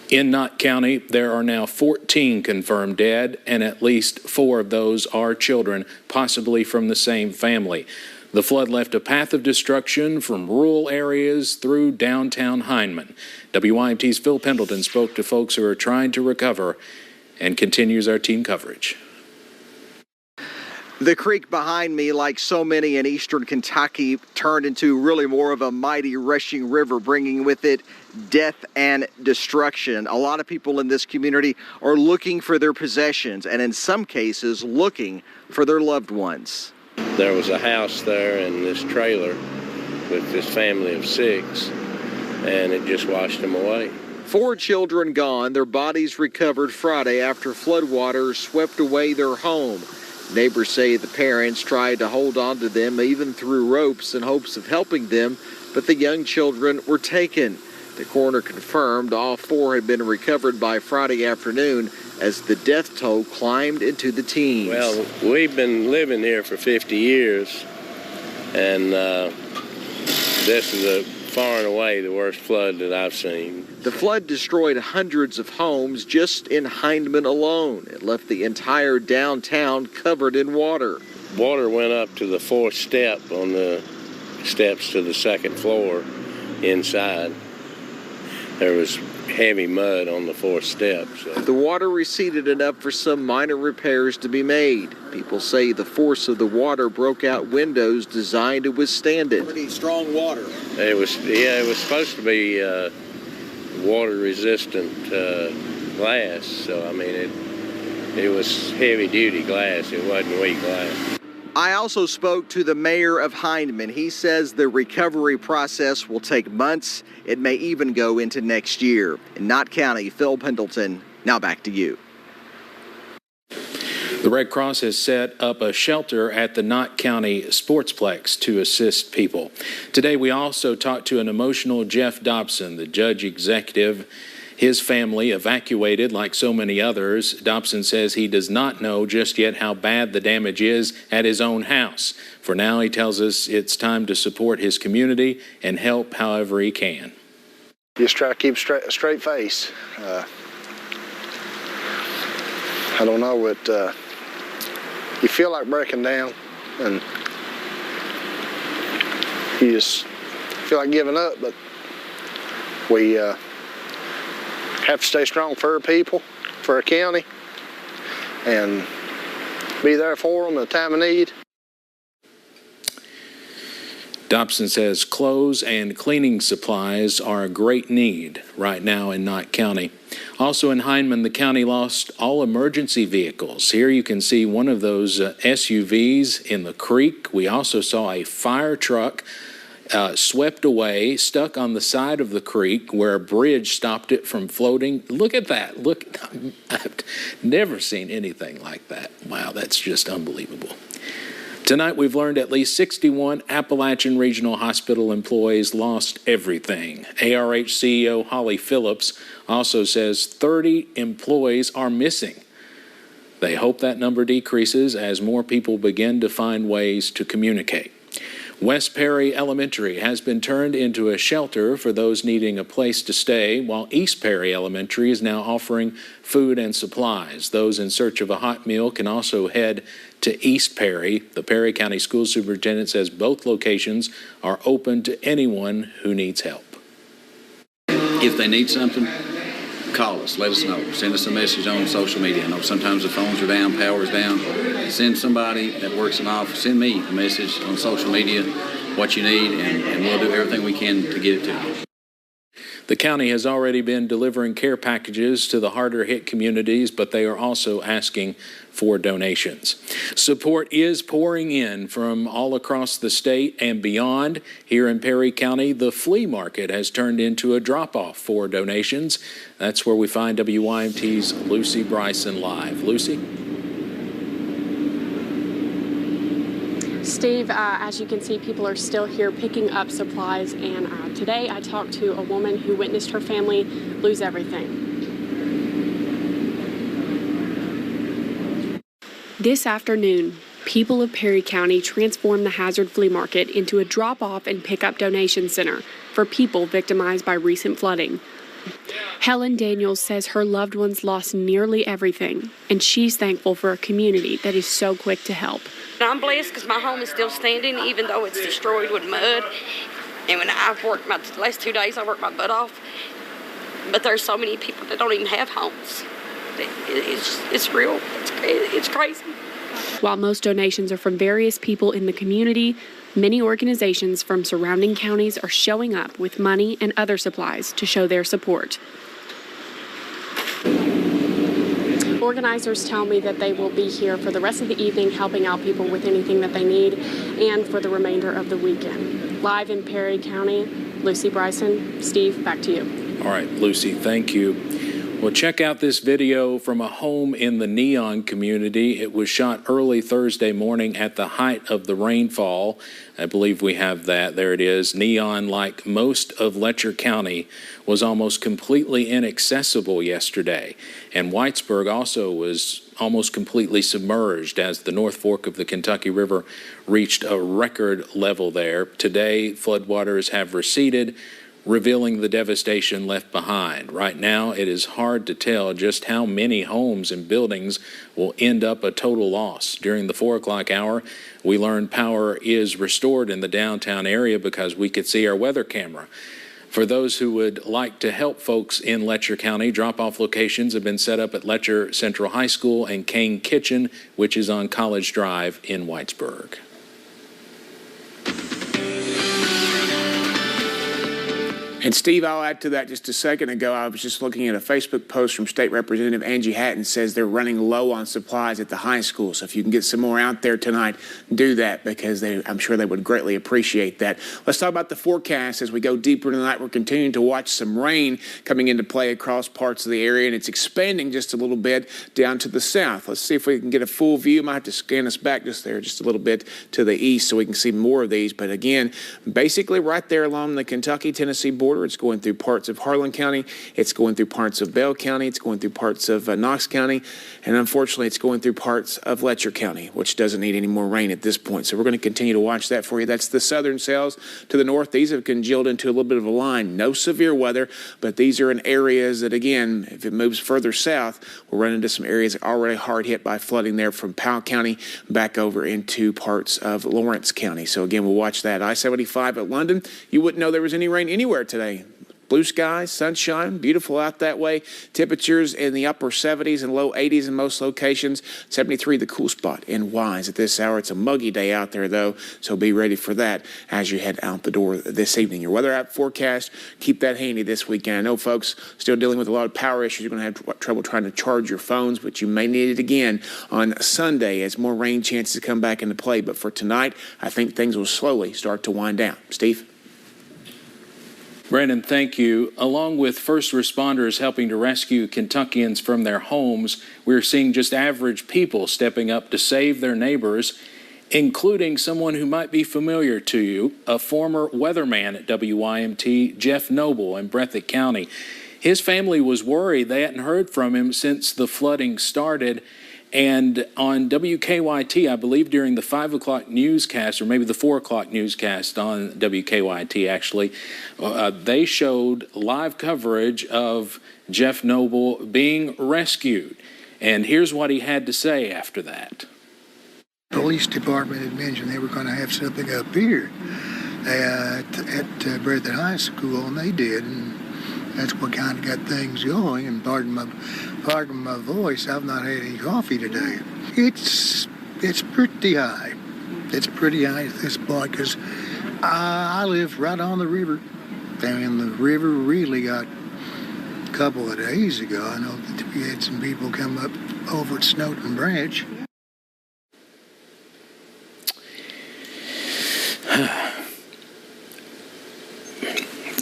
Speaker 3: In Knott County, there are now 14 confirmed dead, and at least 4 of those are children, possibly from the same family. The flood left a path of destruction from rural areas through downtown Hindman. WYMT's Phil Pendleton spoke to folks who are trying to recover and continues our team coverage.
Speaker 4: The creek behind me, like so many in eastern Kentucky, turned into really more of a mighty rushing river, bringing with it death and destruction. A lot of people in this community are looking for their possessions and in some cases looking for their loved ones.
Speaker 6: There was a house there and this trailer with this family of 6, and it just washed them away.
Speaker 4: 4 children gone, their bodies recovered Friday after floodwaters swept away their home. Neighbors say the parents tried to hold on to them even through ropes in hopes of helping them, but the young children were taken. The coroner confirmed all 4 had been recovered by Friday afternoon as the death toll climbed into the teens.
Speaker 6: Well, we've been living here for 50 years, and this is far and away the worst flood that I've seen.
Speaker 4: The flood destroyed hundreds of homes just in Hindman alone. It left the entire downtown covered in water.
Speaker 6: Water went up to the 4th step on the steps to the 2nd floor inside. There was heavy mud on the 4th step. So.
Speaker 4: The water receded enough for some minor repairs to be made. People say the force of the water broke out windows designed to withstand it. Pretty strong water.
Speaker 6: It was supposed to be water-resistant glass. So I mean, it was heavy-duty glass. It wasn't weak glass.
Speaker 4: I also spoke to the mayor of Hindman. He says the recovery process will take months. It may even go into next year. In Knott County, Phil Pendleton, now back to you.
Speaker 3: The Red Cross has set up a shelter at the Knott County Sportsplex to assist people. Today, we also talked to an emotional Jeff Dobson, the judge executive. His family evacuated like so many others. Dobson says he does not know just yet how bad the damage is at his own house. For now, he tells us it's time to support his community and help however he can.
Speaker 7: Just try to keep a straight face. I don't know what you feel like breaking down, and you just feel like giving up, but we have to stay strong for our people, for our county, and be there for them at the time of need.
Speaker 3: Dobson says clothes and cleaning supplies are a great need right now in Knott County. Also in Hindman, the county lost all emergency vehicles. Here you can see one of those SUVs in the creek. We also saw a fire truck swept away, stuck on the side of the creek where a bridge stopped it from floating. Look at that. Look, I've never seen anything like that. Wow, that's just unbelievable. Tonight, we've learned at least 61 Appalachian Regional Hospital employees lost everything. ARH CEO Holly Phillips also says 30 employees are missing. They hope that number decreases as more people begin to find ways to communicate. West Perry Elementary has been turned into a shelter for those needing a place to stay, while East Perry Elementary is now offering food and supplies. Those in search of a hot meal can also head to East Perry. The Perry County School Superintendent says both locations are open to anyone who needs help.
Speaker 8: If they need something, call us, let us know. Send us a message on social media. I know sometimes the phones are down, power's down. Send somebody that works in the office, send me a message on social media, what you need, and we'll do everything we can to get it to you.
Speaker 3: The county has already been delivering care packages to the harder hit communities, but they are also asking for donations. Support is pouring in from all across the state and beyond. Here in Perry County, the flea market has turned into a drop-off for donations. That's where we find WYMT's Lucy Bryson live. Lucy?
Speaker 10: Steve, as you can see, people are still here picking up supplies, and today I talked to a woman who witnessed her family lose everything. This afternoon, people of Perry County transformed the Hazard Flea Market into a drop-off and pick-up donation center for people victimized by recent flooding. Helen Daniels says her loved ones lost nearly everything, and she's thankful for a community that is so quick to help.
Speaker 11: I'm blessed because my home is still standing, even though it's destroyed with mud. And when I've worked the last 2 days, I worked my butt off. But there's so many people that don't even have homes. It's real. It's crazy.
Speaker 10: While most donations are from various people in the community, many organizations from surrounding counties are showing up with money and other supplies to show their support. Organizers tell me that they will be here for the rest of the evening helping out people with anything that they need and for the remainder of the weekend. Live in Perry County, Lucy Bryson. Steve, back to you.
Speaker 3: All right, Lucy, thank you. Well, check out this video from a home in the Neon community. It was shot early Thursday morning at the height of the rainfall. I believe we have that. There it is. Neon, like most of Letcher County, was almost completely inaccessible yesterday. And Whitesburg also was almost completely submerged as the North Fork of the Kentucky River reached a record level there. Today, floodwaters have receded, revealing the devastation left behind. Right now, it is hard to tell just how many homes and buildings will end up a total loss. During the 4 o'clock hour, we learned power is restored in the downtown area because we could see our weather camera. For those who would like to help folks in Letcher County, drop-off locations have been set up at Letcher Central High School and Kane Kitchen, which is on College Drive in Whitesburg.
Speaker 5: And Steve, I'll add to that just a second ago. I was just looking at a Facebook post from State Representative Angie Hatton. Says they're running low on supplies at the high school. So if you can get some more out there tonight, do that, because I'm sure they would greatly appreciate that. Let's talk about the forecast as we go deeper tonight. We're continuing to watch some rain coming into play across parts of the area, and it's expanding just a little bit down to the south. Let's see if we can get a full view. Might have to scan us back just a little bit to the east so we can see more of these. But again, basically right there along the Kentucky-Tennessee border. It's going through parts of Harlan County. It's going through parts of Bell County. It's going through parts of Knox County. And unfortunately, it's going through parts of Letcher County, which doesn't need any more rain at this point. So we're going to continue to watch that for you. That's the southern cells to the north. These have congealed into a little bit of a line. No severe weather, but these are in areas that, again, if it moves further south, we'll run into some areas already hard hit by flooding there from Powell County back over into parts of Lawrence County. So again, we'll watch that. I-75 at London, you wouldn't know there was any rain anywhere today. Blue skies, sunshine, beautiful out that way. Temperatures in the upper 70s and low 80s in most locations. 73 the cool spot in Wise at this hour. It's a muggy day out there, though, so be ready for that as you head out the door this evening. Your weather app forecast, keep that handy this weekend. I know folks still dealing with a lot of power issues. You're going to have trouble trying to charge your phones, but you may need it again on Sunday as more rain chances come back into play. But for tonight, I think things will slowly start to wind down. Steve?
Speaker 3: Brandon, thank you. Along with first responders helping to rescue Kentuckians from their homes, we're seeing just average people stepping up to save their neighbors, including someone who might be familiar to you, a former weatherman at WYMT, Jeff Noble in Breathitt County. His family was worried. They hadn't heard from him since the flooding started. And on WKYT, I believe during the 5 o'clock newscast, or maybe the 4 o'clock newscast on WKYT, actually, they showed live coverage of Jeff Noble being rescued. And here's what he had to say after that.
Speaker 12: Police department had mentioned they were going to have something up here at Breathitt High School, and they did. And that's what kind of got things going. And pardon my voice, I've not had any coffee today. It's pretty high. It's pretty high at this point because I live right on the river. And the river really got a couple of days ago. I know that we had some people come up over at Snowden Branch.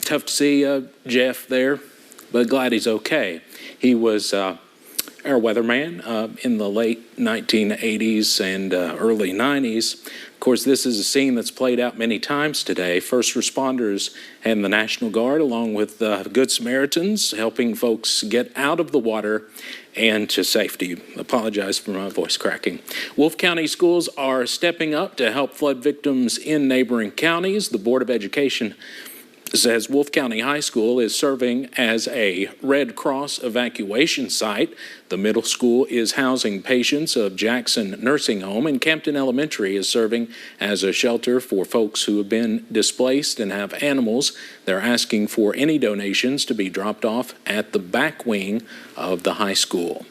Speaker 3: Tough to see Jeff there, but glad he's okay. He was our weatherman in the late 1980s and early 90s. Of course, this is a scene that's played out many times today. First responders and the National Guard, along with Good Samaritans, helping folks get out of the water and to safety. Apologize for my voice cracking. Wolfe County schools are stepping up to help flood victims in neighboring counties. The Board of Education says Wolfe County High School is serving as a Red Cross evacuation site. The middle school is housing patients of Jackson Nursing Home, and Campton Elementary is serving as a shelter for folks who have been displaced and have animals. They're asking for any donations to be dropped off at the back wing of the high school.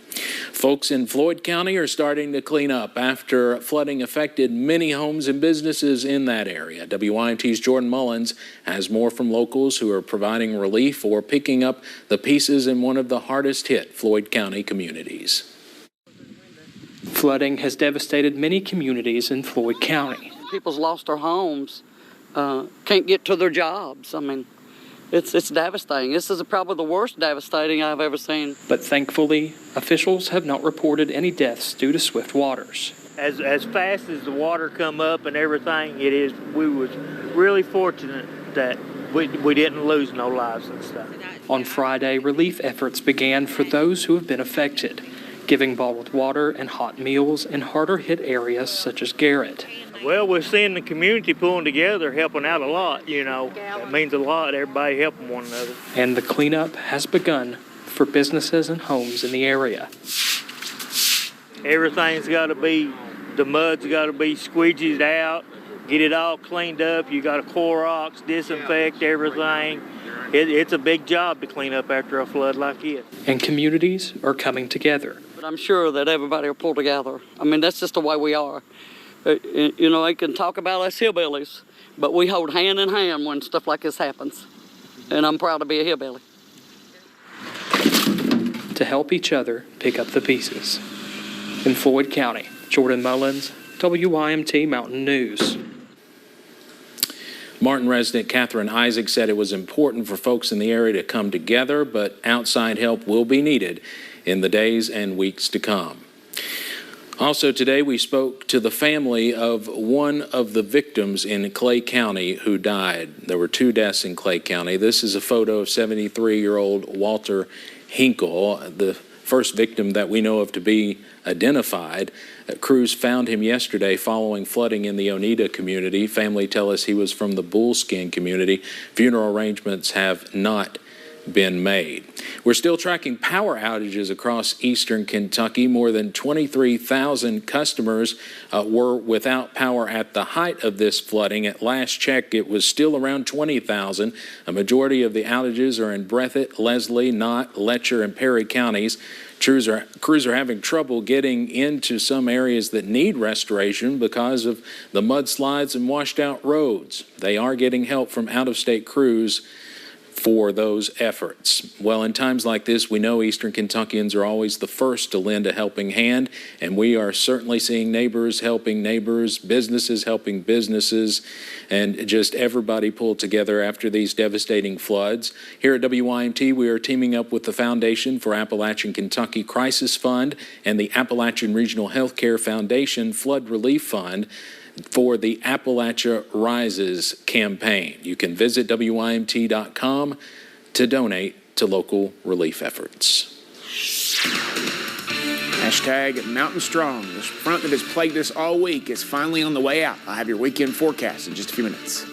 Speaker 3: Folks in Floyd County are starting to clean up after flooding affected many homes and businesses in that area. WYMT's Jordan Mullins has more from locals who are providing relief or picking up the pieces in one of the hardest hit Floyd County communities.
Speaker 14: Flooding has devastated many communities in Floyd County.
Speaker 15: People's lost their homes, can't get to their jobs. I mean, it's devastating. This is probably the worst devastating I've ever seen.
Speaker 14: But thankfully, officials have not reported any deaths due to swift waters.
Speaker 16: As fast as the water come up and everything, we was really fortunate that we didn't lose no lives and stuff.
Speaker 14: On Friday, relief efforts began for those who have been affected, giving bottled water and hot meals in harder hit areas such as Garrett.
Speaker 16: Well, we're seeing the community pulling together, helping out a lot, It means a lot, everybody helping one another.
Speaker 14: And the cleanup has begun for businesses and homes in the area.
Speaker 16: Everything's got to be, the mud's got to be squeegeed out, get it all cleaned up. You got to Clorox, disinfect everything. It's a big job to clean up after a flood like this.
Speaker 14: And communities are coming together.
Speaker 15: But I'm sure that everybody will pull together. I mean, that's just the way we are. They can talk about us hillbillies, but we hold hand in hand when stuff like this happens. and I'm proud to be a hillbilly.
Speaker 14: To help each other pick up the pieces. In Floyd County, Jordan Mullins, WYMT Mountain News.
Speaker 3: Martin resident Catherine Isaac said it was important for folks in the area to come together, but outside help will be needed in the days and weeks to come. Also today, we spoke to the family of one of the victims in Clay County who died. There were 2 deaths in Clay County. This is a photo of 73-year-old Walter Hinkle, the first victim that we know of to be identified. Crews found him yesterday following flooding in the Oneida community. Family tell us he was from the Bullskin community. Funeral arrangements have not been made. We're still tracking power outages across eastern Kentucky. More than 23,000 customers were without power at the height of this flooding. At last check, it was still around 20,000. A majority of the outages are in Breathitt, Leslie, Knott, Letcher, and Perry counties. Crews are having trouble getting into some areas that need restoration because of the mudslides and washed out roads. They are getting help from out-of-state crews for those efforts. Well, in times like this, we know Eastern Kentuckians are always the first to lend a helping hand, and we are certainly seeing neighbors helping neighbors, businesses helping businesses, and just everybody pull together after these devastating floods. Here at WYMT, we are teaming up with the Foundation for Appalachian Kentucky Crisis Fund and the Appalachian Regional Healthcare Foundation Flood Relief Fund for the Appalachia Rises campaign. You can visit WYMT.com to donate to local relief efforts.
Speaker 5: Hashtag Mountain Strong. The front that has plagued us all week is finally on the way out. I'll have your weekend forecast in just a few minutes.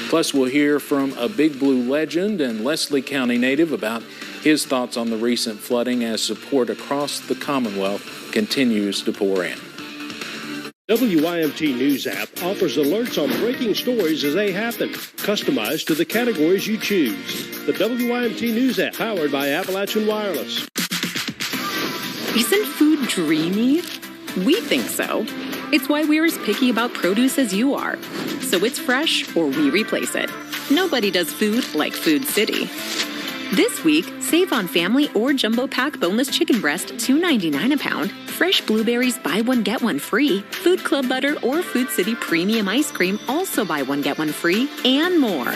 Speaker 3: Plus, we'll hear from a Big Blue legend and Leslie County native about his thoughts on the recent flooding as support across the Commonwealth continues to pour in.
Speaker 17: WYMT News app offers alerts on breaking stories as they happen, customized to the categories you choose. The WYMT News app, powered by Appalachian Wireless.
Speaker 18: Isn't food dreamy? We think so. It's why we're as picky about produce as you are. So it's fresh or we replace it. Nobody does food like Food City. This week, save on family or jumbo pack boneless chicken breast, $2.99 a pound. Fresh blueberries, buy one, get one free. Food Club butter or Food City premium ice cream, also buy one, get one free, and more.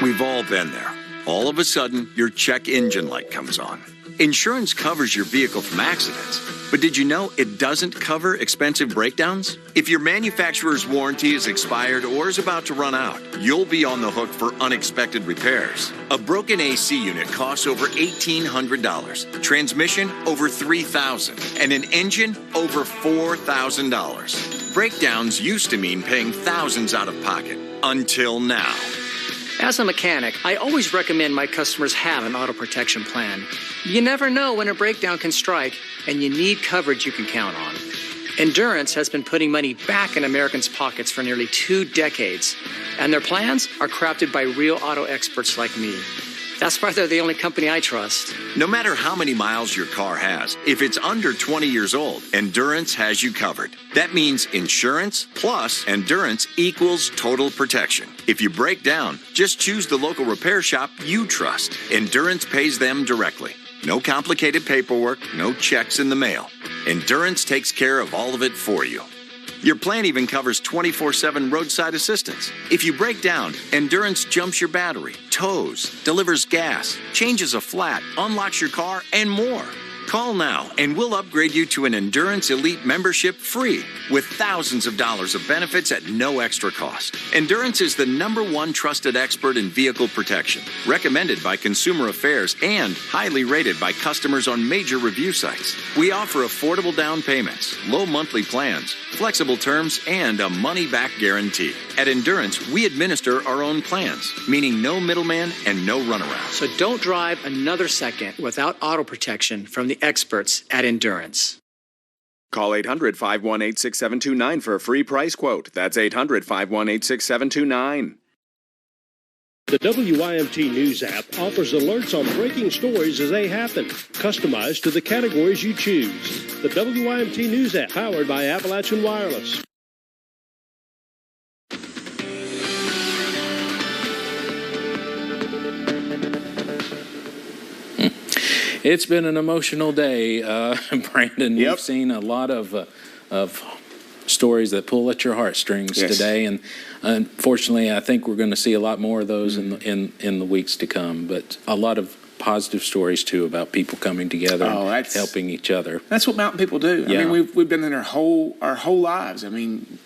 Speaker 19: We've all been there. All of a sudden, your check engine light comes on. Insurance covers your vehicle from accidents, but did you know it doesn't cover expensive breakdowns? If your manufacturer's warranty is expired or is about to run out, you'll be on the hook for unexpected repairs. A broken AC unit costs over $1,800, transmission over $3,000, and an engine over $4,000. Breakdowns used to mean paying thousands out of pocket, until now.
Speaker 20: As a mechanic, I always recommend my customers have an auto protection plan. You never know when a breakdown can strike, and you need coverage you can count on. Endurance has been putting money back in Americans' pockets for nearly 2 decades, and their plans are crafted by real auto experts like me. That's why they're the only company I trust.
Speaker 19: No matter how many miles your car has, if it's under 20 years old, Endurance has you covered. That means insurance plus Endurance equals total protection. If you break down, just choose the local repair shop you trust. Endurance pays them directly. No complicated paperwork, no checks in the mail. Endurance takes care of all of it for you. Your plan even covers 24/7 roadside assistance. If you break down, Endurance jumps your battery, tows, delivers gas, changes a flat, unlocks your car, and more. Call now and we'll upgrade you to an Endurance Elite membership free with thousands of dollars of benefits at no extra cost. Endurance is the #1 trusted expert in vehicle protection, recommended by Consumer Affairs and highly rated by customers on major review sites. We offer affordable down payments, low monthly plans, flexible terms, and a money-back guarantee. At Endurance, we administer our own plans, meaning no middleman and no runaround.
Speaker 20: So don't drive another second without auto protection from the experts at Endurance.
Speaker 21: Call 800-518-6729 for a free price quote. That's 800-518-6729.
Speaker 17: The WYMT News app offers alerts on breaking stories as they happen, customized to the categories you choose. The WYMT News app, powered by Appalachian Wireless.
Speaker 3: It's been an emotional day, Brandon. You've seen a lot of stories that pull at your heartstrings today, and unfortunately, I think we're going to see a lot more of those in the weeks to come. But a lot of positive stories too about people coming together and helping each other.
Speaker 5: That's what mountain people do. I mean, we've been in our whole lives. I mean,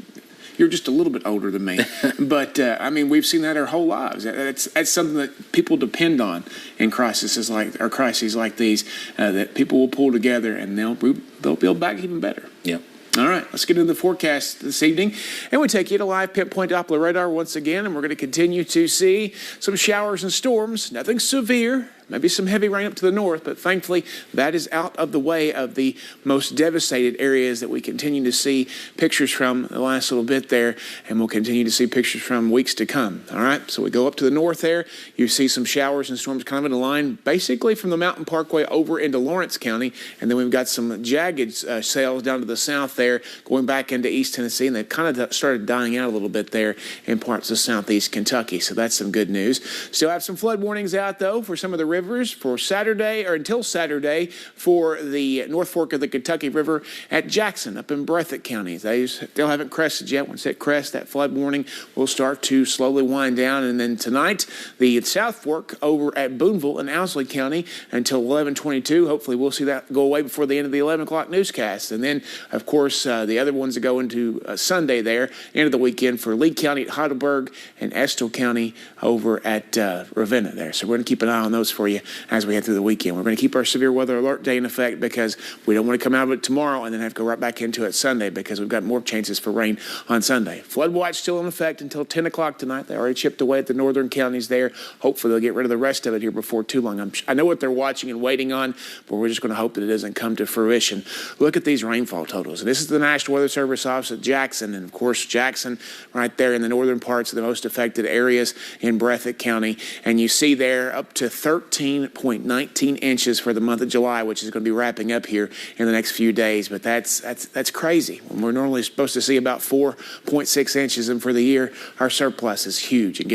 Speaker 5: you're just a little bit older than me, but I mean, we've seen that our whole lives. That's something that people depend on in crises like these. That people will pull together and they'll build back even better.
Speaker 3: Yeah.
Speaker 5: All right, let's get into the forecast this evening. And we take you to live Pinpoint Doppler radar once again, and we're going to continue to see some showers and storms. Nothing severe, maybe some heavy rain up to the north, but thankfully that is out of the way of the most devastated areas that we continue to see pictures from the last little bit there, and we'll continue to see pictures from weeks to come. All right, so we go up to the north there. You see some showers and storms kind of in a line, basically from the Mountain Parkway over into Lawrence County, and then we've got some jagged sails down to the south there, going back into East Tennessee, and they've kind of started dying out a little bit there in parts of southeast Kentucky, so that's some good news. Still have some flood warnings out, though, for some of the rivers for Saturday, or until Saturday, for the North Fork of the Kentucky River at Jackson up in Breathitt County. They still haven't crested yet. Once it crests, that flood warning will start to slowly wind down, and then tonight, the South Fork over at Boonville in Owsley County until 11:22. Hopefully, we'll see that go away before the end of the 11 o'clock newscast, and then, of course, the other ones that go into Sunday there, end of the weekend for Lee County at Heidelberg and Estill County over at Ravenna there. So we're going to keep an eye on those for you as we head through the weekend. We're going to keep our severe weather alert day in effect because we don't want to come out of it tomorrow and then have to go right back into it Sunday because we've got more chances for rain on Sunday. Flood watch still in effect until 10 o'clock tonight. They already chipped away at the northern counties there. Hopefully they'll get rid of the rest of it here before too long. I know what they're watching and waiting on, but we're just going to hope that it doesn't come to fruition. Look at these rainfall totals. This is the National Weather Service office at Jackson, and of course Jackson right there in the northern parts of the most affected areas in Breathitt County, and you see there up to 13.19 inches for the month of July, which is going to be wrapping up here in the next few days. But that's crazy. When we're normally supposed to see about 4.6 inches, and for the year our surplus is huge and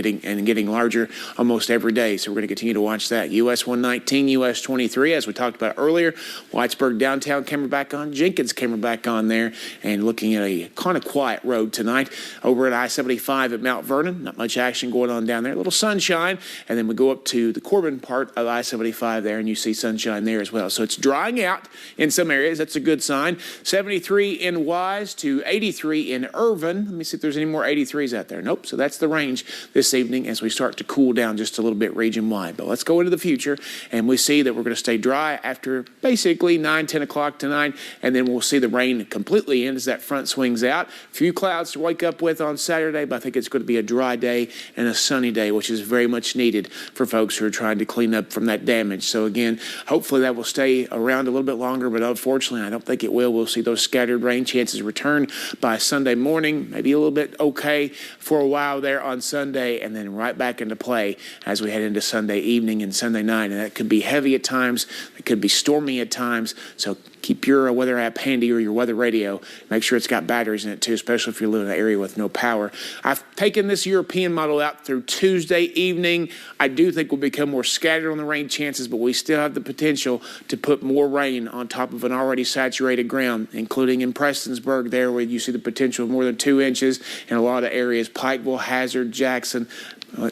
Speaker 5: getting larger almost every day. So we're going to continue to watch that. US 119, US 23, as we talked about earlier. Whitesburg downtown camera back on. Jenkins camera back on there, and looking at a kind of quiet road tonight. Over at I-75 at Mount Vernon, not much action going on down there. A little sunshine, and then we go up to the Corbin part of I-75 there, and you see sunshine there as well. So it's drying out in some areas. That's a good sign. 73 in Wise to 83 in Irvin. Let me see if there's any more 83s out there. Nope. So that's the range this evening as we start to cool down just a little bit region-wide. But let's go into the future, and we see that we're going to stay dry after basically 9, 10 o'clock tonight, and then we'll see the rain completely end as that front swings out. A few clouds to wake up with on Saturday, but I think it's going to be a dry day and a sunny day, which is very much needed for folks who are trying to clean up from that damage. So again, hopefully that will stay around a little bit longer, but unfortunately I don't think it will. We'll see those scattered rain chances return by Sunday morning, maybe a little bit okay for a while there on Sunday, and then right back into play as we head into Sunday evening and Sunday night. And that could be heavy at times, it could be stormy at times, so keep your weather app handy or your weather radio. Make sure it's got batteries in it too, especially if you live in an area with no power. I've taken this European model out through Tuesday evening. I do think we'll become more scattered on the rain chances, but we still have the potential to put more rain on top of an already saturated ground, including in Prestonsburg there, where you see the potential of more than 2 inches in a lot of areas. Pikeville, Hazard, Jackson,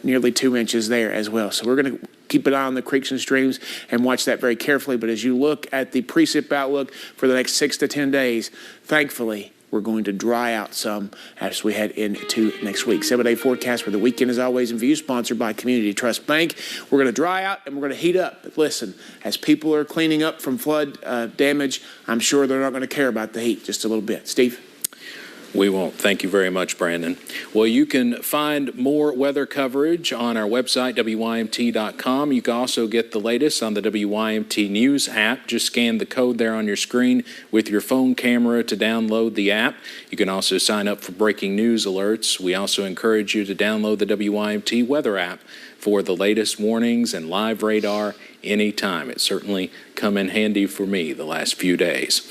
Speaker 5: nearly 2 inches there as well. So we're going to keep an eye on the creeks and streams and watch that very carefully. But as you look at the precip outlook for the next 6 to 10 days, thankfully, we're going to dry out some as we head into next week. 7-day forecast for the weekend, as always, in view, sponsored by Community Trust Bank. We're going to dry out and we're going to heat up. But listen, as people are cleaning up from flood damage, I'm sure they're not going to care about the heat just a little bit. Steve?
Speaker 3: We won't. Thank you very much, Brandon. Well, you can find more weather coverage on our website, WYMT.com. You can also get the latest on the WYMT News app. Just scan the code there on your screen with your phone camera to download the app. You can also sign up for breaking news alerts. We also encourage you to download the WYMT weather app for the latest warnings and live radar anytime. It's certainly come in handy for me the last few days.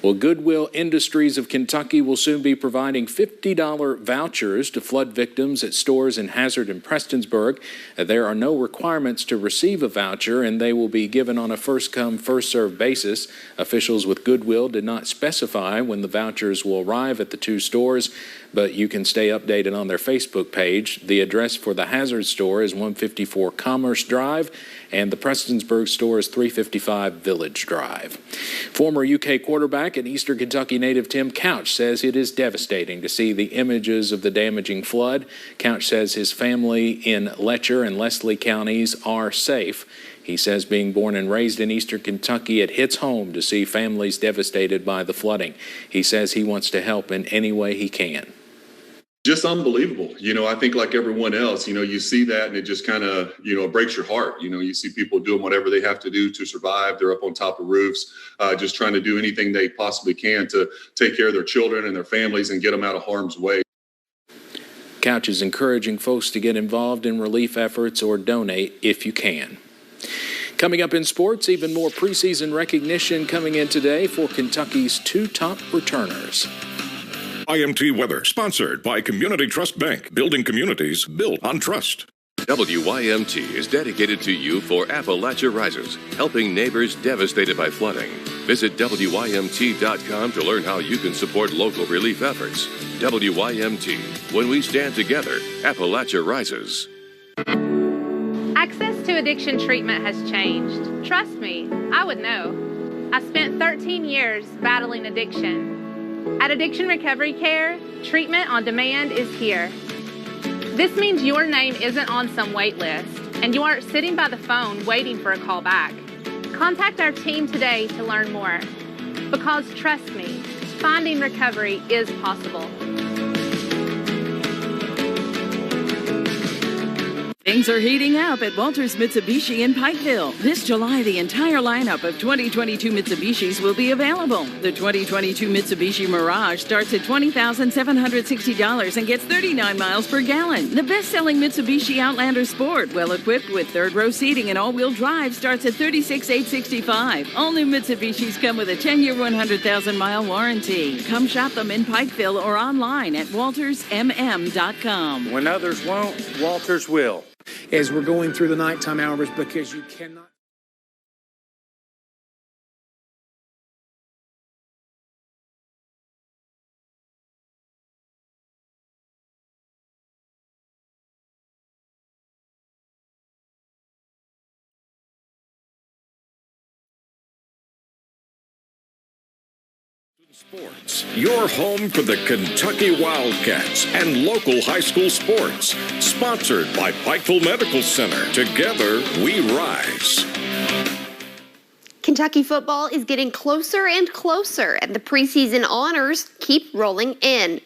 Speaker 3: Well, Goodwill Industries of Kentucky will soon be providing $50 vouchers to flood victims at stores in Hazard and Prestonsburg. There are no requirements to receive a voucher, and they will be given on a first-come, first-served basis. Officials with Goodwill did not specify when the vouchers will arrive at the two stores, but you can stay updated on their Facebook page. The address for the Hazard store is 154 Commerce Drive, and the Prestonsburg store is 355 Village Drive. Former UK quarterback and Eastern Kentucky native Tim Couch says it is devastating to see the images of the damaging flood. Couch says his family in Letcher and Leslie counties are safe. He says being born and raised in Eastern Kentucky, it hits home to see families devastated by the flooding. He says he wants to help in any way he can.
Speaker 1: Just unbelievable. I think like everyone else, you see that and it just kind of, it breaks your heart. You see people doing whatever they have to do to survive. They're up on top of roofs, just trying to do anything they possibly can to take care of their children and their families and get them out of harm's way.
Speaker 3: Couch is encouraging folks to get involved in relief efforts or donate if you can. Coming up in sports, even more preseason recognition coming in today for Kentucky's two top returners.
Speaker 9: WYMT weather, sponsored by Community Trust Bank, building communities built on trust.
Speaker 2: WYMT is dedicated to you for Appalachia Rises, helping neighbors devastated by flooding. Visit WYMT.com to learn how you can support local relief efforts. WYMT, when we stand together, Appalachia Rises.
Speaker 22: Access to addiction treatment has changed. Trust me, I would know. I spent 13 years battling addiction. At Addiction Recovery Care, treatment on demand is here. This means your name isn't on some wait list, and you aren't sitting by the phone waiting for a call back. Contact our team today to learn more. Because trust me, finding recovery is possible.
Speaker 23: Things are heating up at Walters Mitsubishi in Pikeville. This July, the entire lineup of 2022 Mitsubishis will be available. The 2022 Mitsubishi Mirage starts at $20,760 and gets 39 miles per gallon. The best-selling Mitsubishi Outlander Sport, well-equipped with third-row seating and all-wheel drive, starts at $36,865. All new Mitsubishis come with a 10-year, 100,000-mile warranty. Come shop them in Pikeville or online at waltersmm.com.
Speaker 24: When others won't, Walters will.
Speaker 5: As we're going through the nighttime hours, because you cannot.
Speaker 9: Sports, your home for the Kentucky Wildcats and local high school sports. Sponsored by Pikeville Medical Center. Together, we rise.
Speaker 25: Kentucky football is getting closer and closer, and the preseason honors keep rolling in.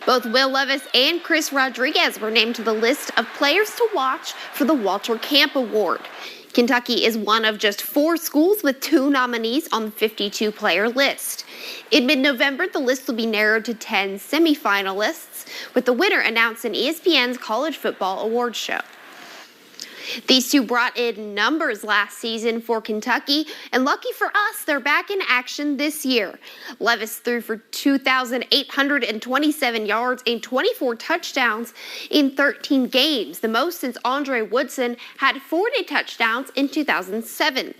Speaker 25: Both Will Levis and Chris Rodriguez were named to the list of players to watch for the Walter Camp Award. Kentucky is one of just 4 schools with 2 nominees on the 52-player list. In mid-November, the list will be narrowed to 10 semifinalists, with the winner announced in ESPN's College Football Awards show. These two brought in numbers last season for Kentucky, and lucky for us, they're back in action this year. Levis threw for 2,827 yards and 24 touchdowns in 13 games, the most since Andre Woodson had 40 touchdowns in 2007.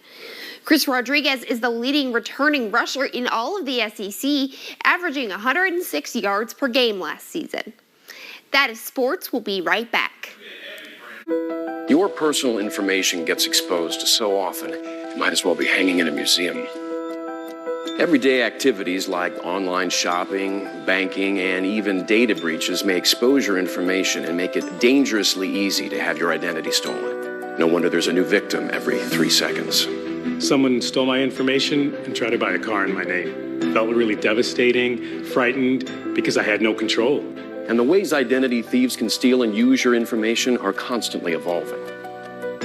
Speaker 25: Chris Rodriguez is the leading returning rusher in all of the SEC, averaging 106 yards per game last season. That is sports. We'll be right back.
Speaker 26: Your personal information gets exposed so often, it might as well be hanging in a museum. Everyday activities like online shopping, banking, and even data breaches may expose your information and make it dangerously easy to have your identity stolen. No wonder there's a new victim every 3 seconds.
Speaker 27: Someone stole my information and tried to buy a car in my name. It felt really devastating, frightened, because I had no control.
Speaker 26: And the ways identity thieves can steal and use your information are constantly evolving.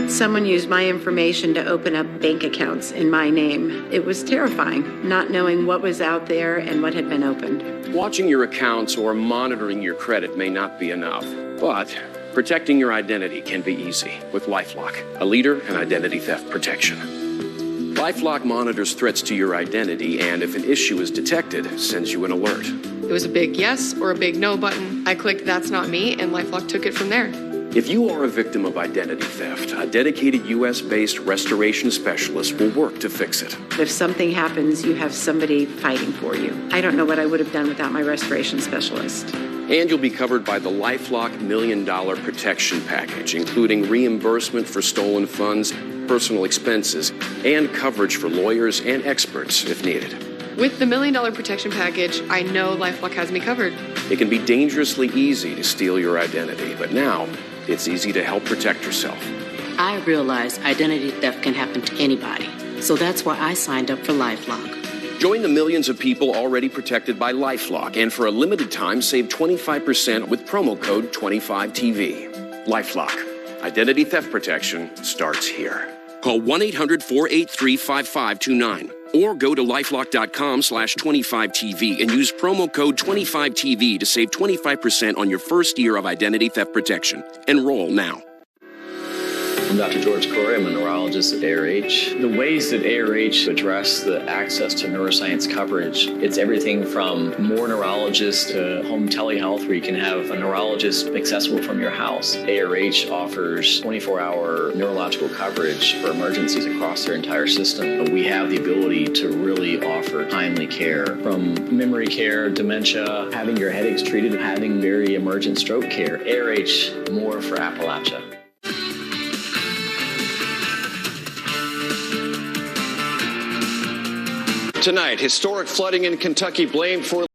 Speaker 28: Someone used my information to open up bank accounts in my name. It was terrifying, not knowing what was out there and what had been opened.
Speaker 26: Watching your accounts or monitoring your credit may not be enough, but Protecting your identity can be easy with LifeLock, a leader in identity theft protection. LifeLock monitors threats to your identity and, if an issue is detected, sends you an alert.
Speaker 4: It was a big yes or a big no button. I clicked "That's not me," and LifeLock took it from there.
Speaker 26: If you are a victim of identity theft, a dedicated U.S.-based restoration specialist will work to fix it.
Speaker 28: If something happens, you have somebody fighting for you. I don't know what I would have done without my restoration specialist.
Speaker 26: And you'll be covered by the LifeLock $1 Million Protection Package, including reimbursement for stolen funds, personal expenses, and coverage for lawyers and experts if needed.
Speaker 4: With the $1 Million Protection Package, I know LifeLock has me covered.
Speaker 26: It can be dangerously easy to steal your identity, but now it's easy to help protect yourself.
Speaker 6: I realize identity theft can happen to anybody, so that's why I signed up for LifeLock.
Speaker 26: Join the millions of people already protected by LifeLock, and for a limited time, save 25% with promo code 25TV. LifeLock. Identity theft protection starts here. Call 1-800-483-5529 or go to lifelock.com/25TV and use promo code 25TV to save 25% on your first year of identity theft protection. Enroll now.
Speaker 7: I'm Dr. George Corey. I'm a neurologist at ARH. The ways that ARH address the access to neuroscience coverage, it's everything from more neurologists to home telehealth, where you can have a neurologist accessible from your house. ARH offers 24-hour neurological coverage for emergencies across their entire system. We have the ability to really offer timely care, from memory care, dementia, having your headaches treated, having very emergent stroke care. ARH, more for Appalachia.
Speaker 8: Tonight, historic flooding in Kentucky blamed for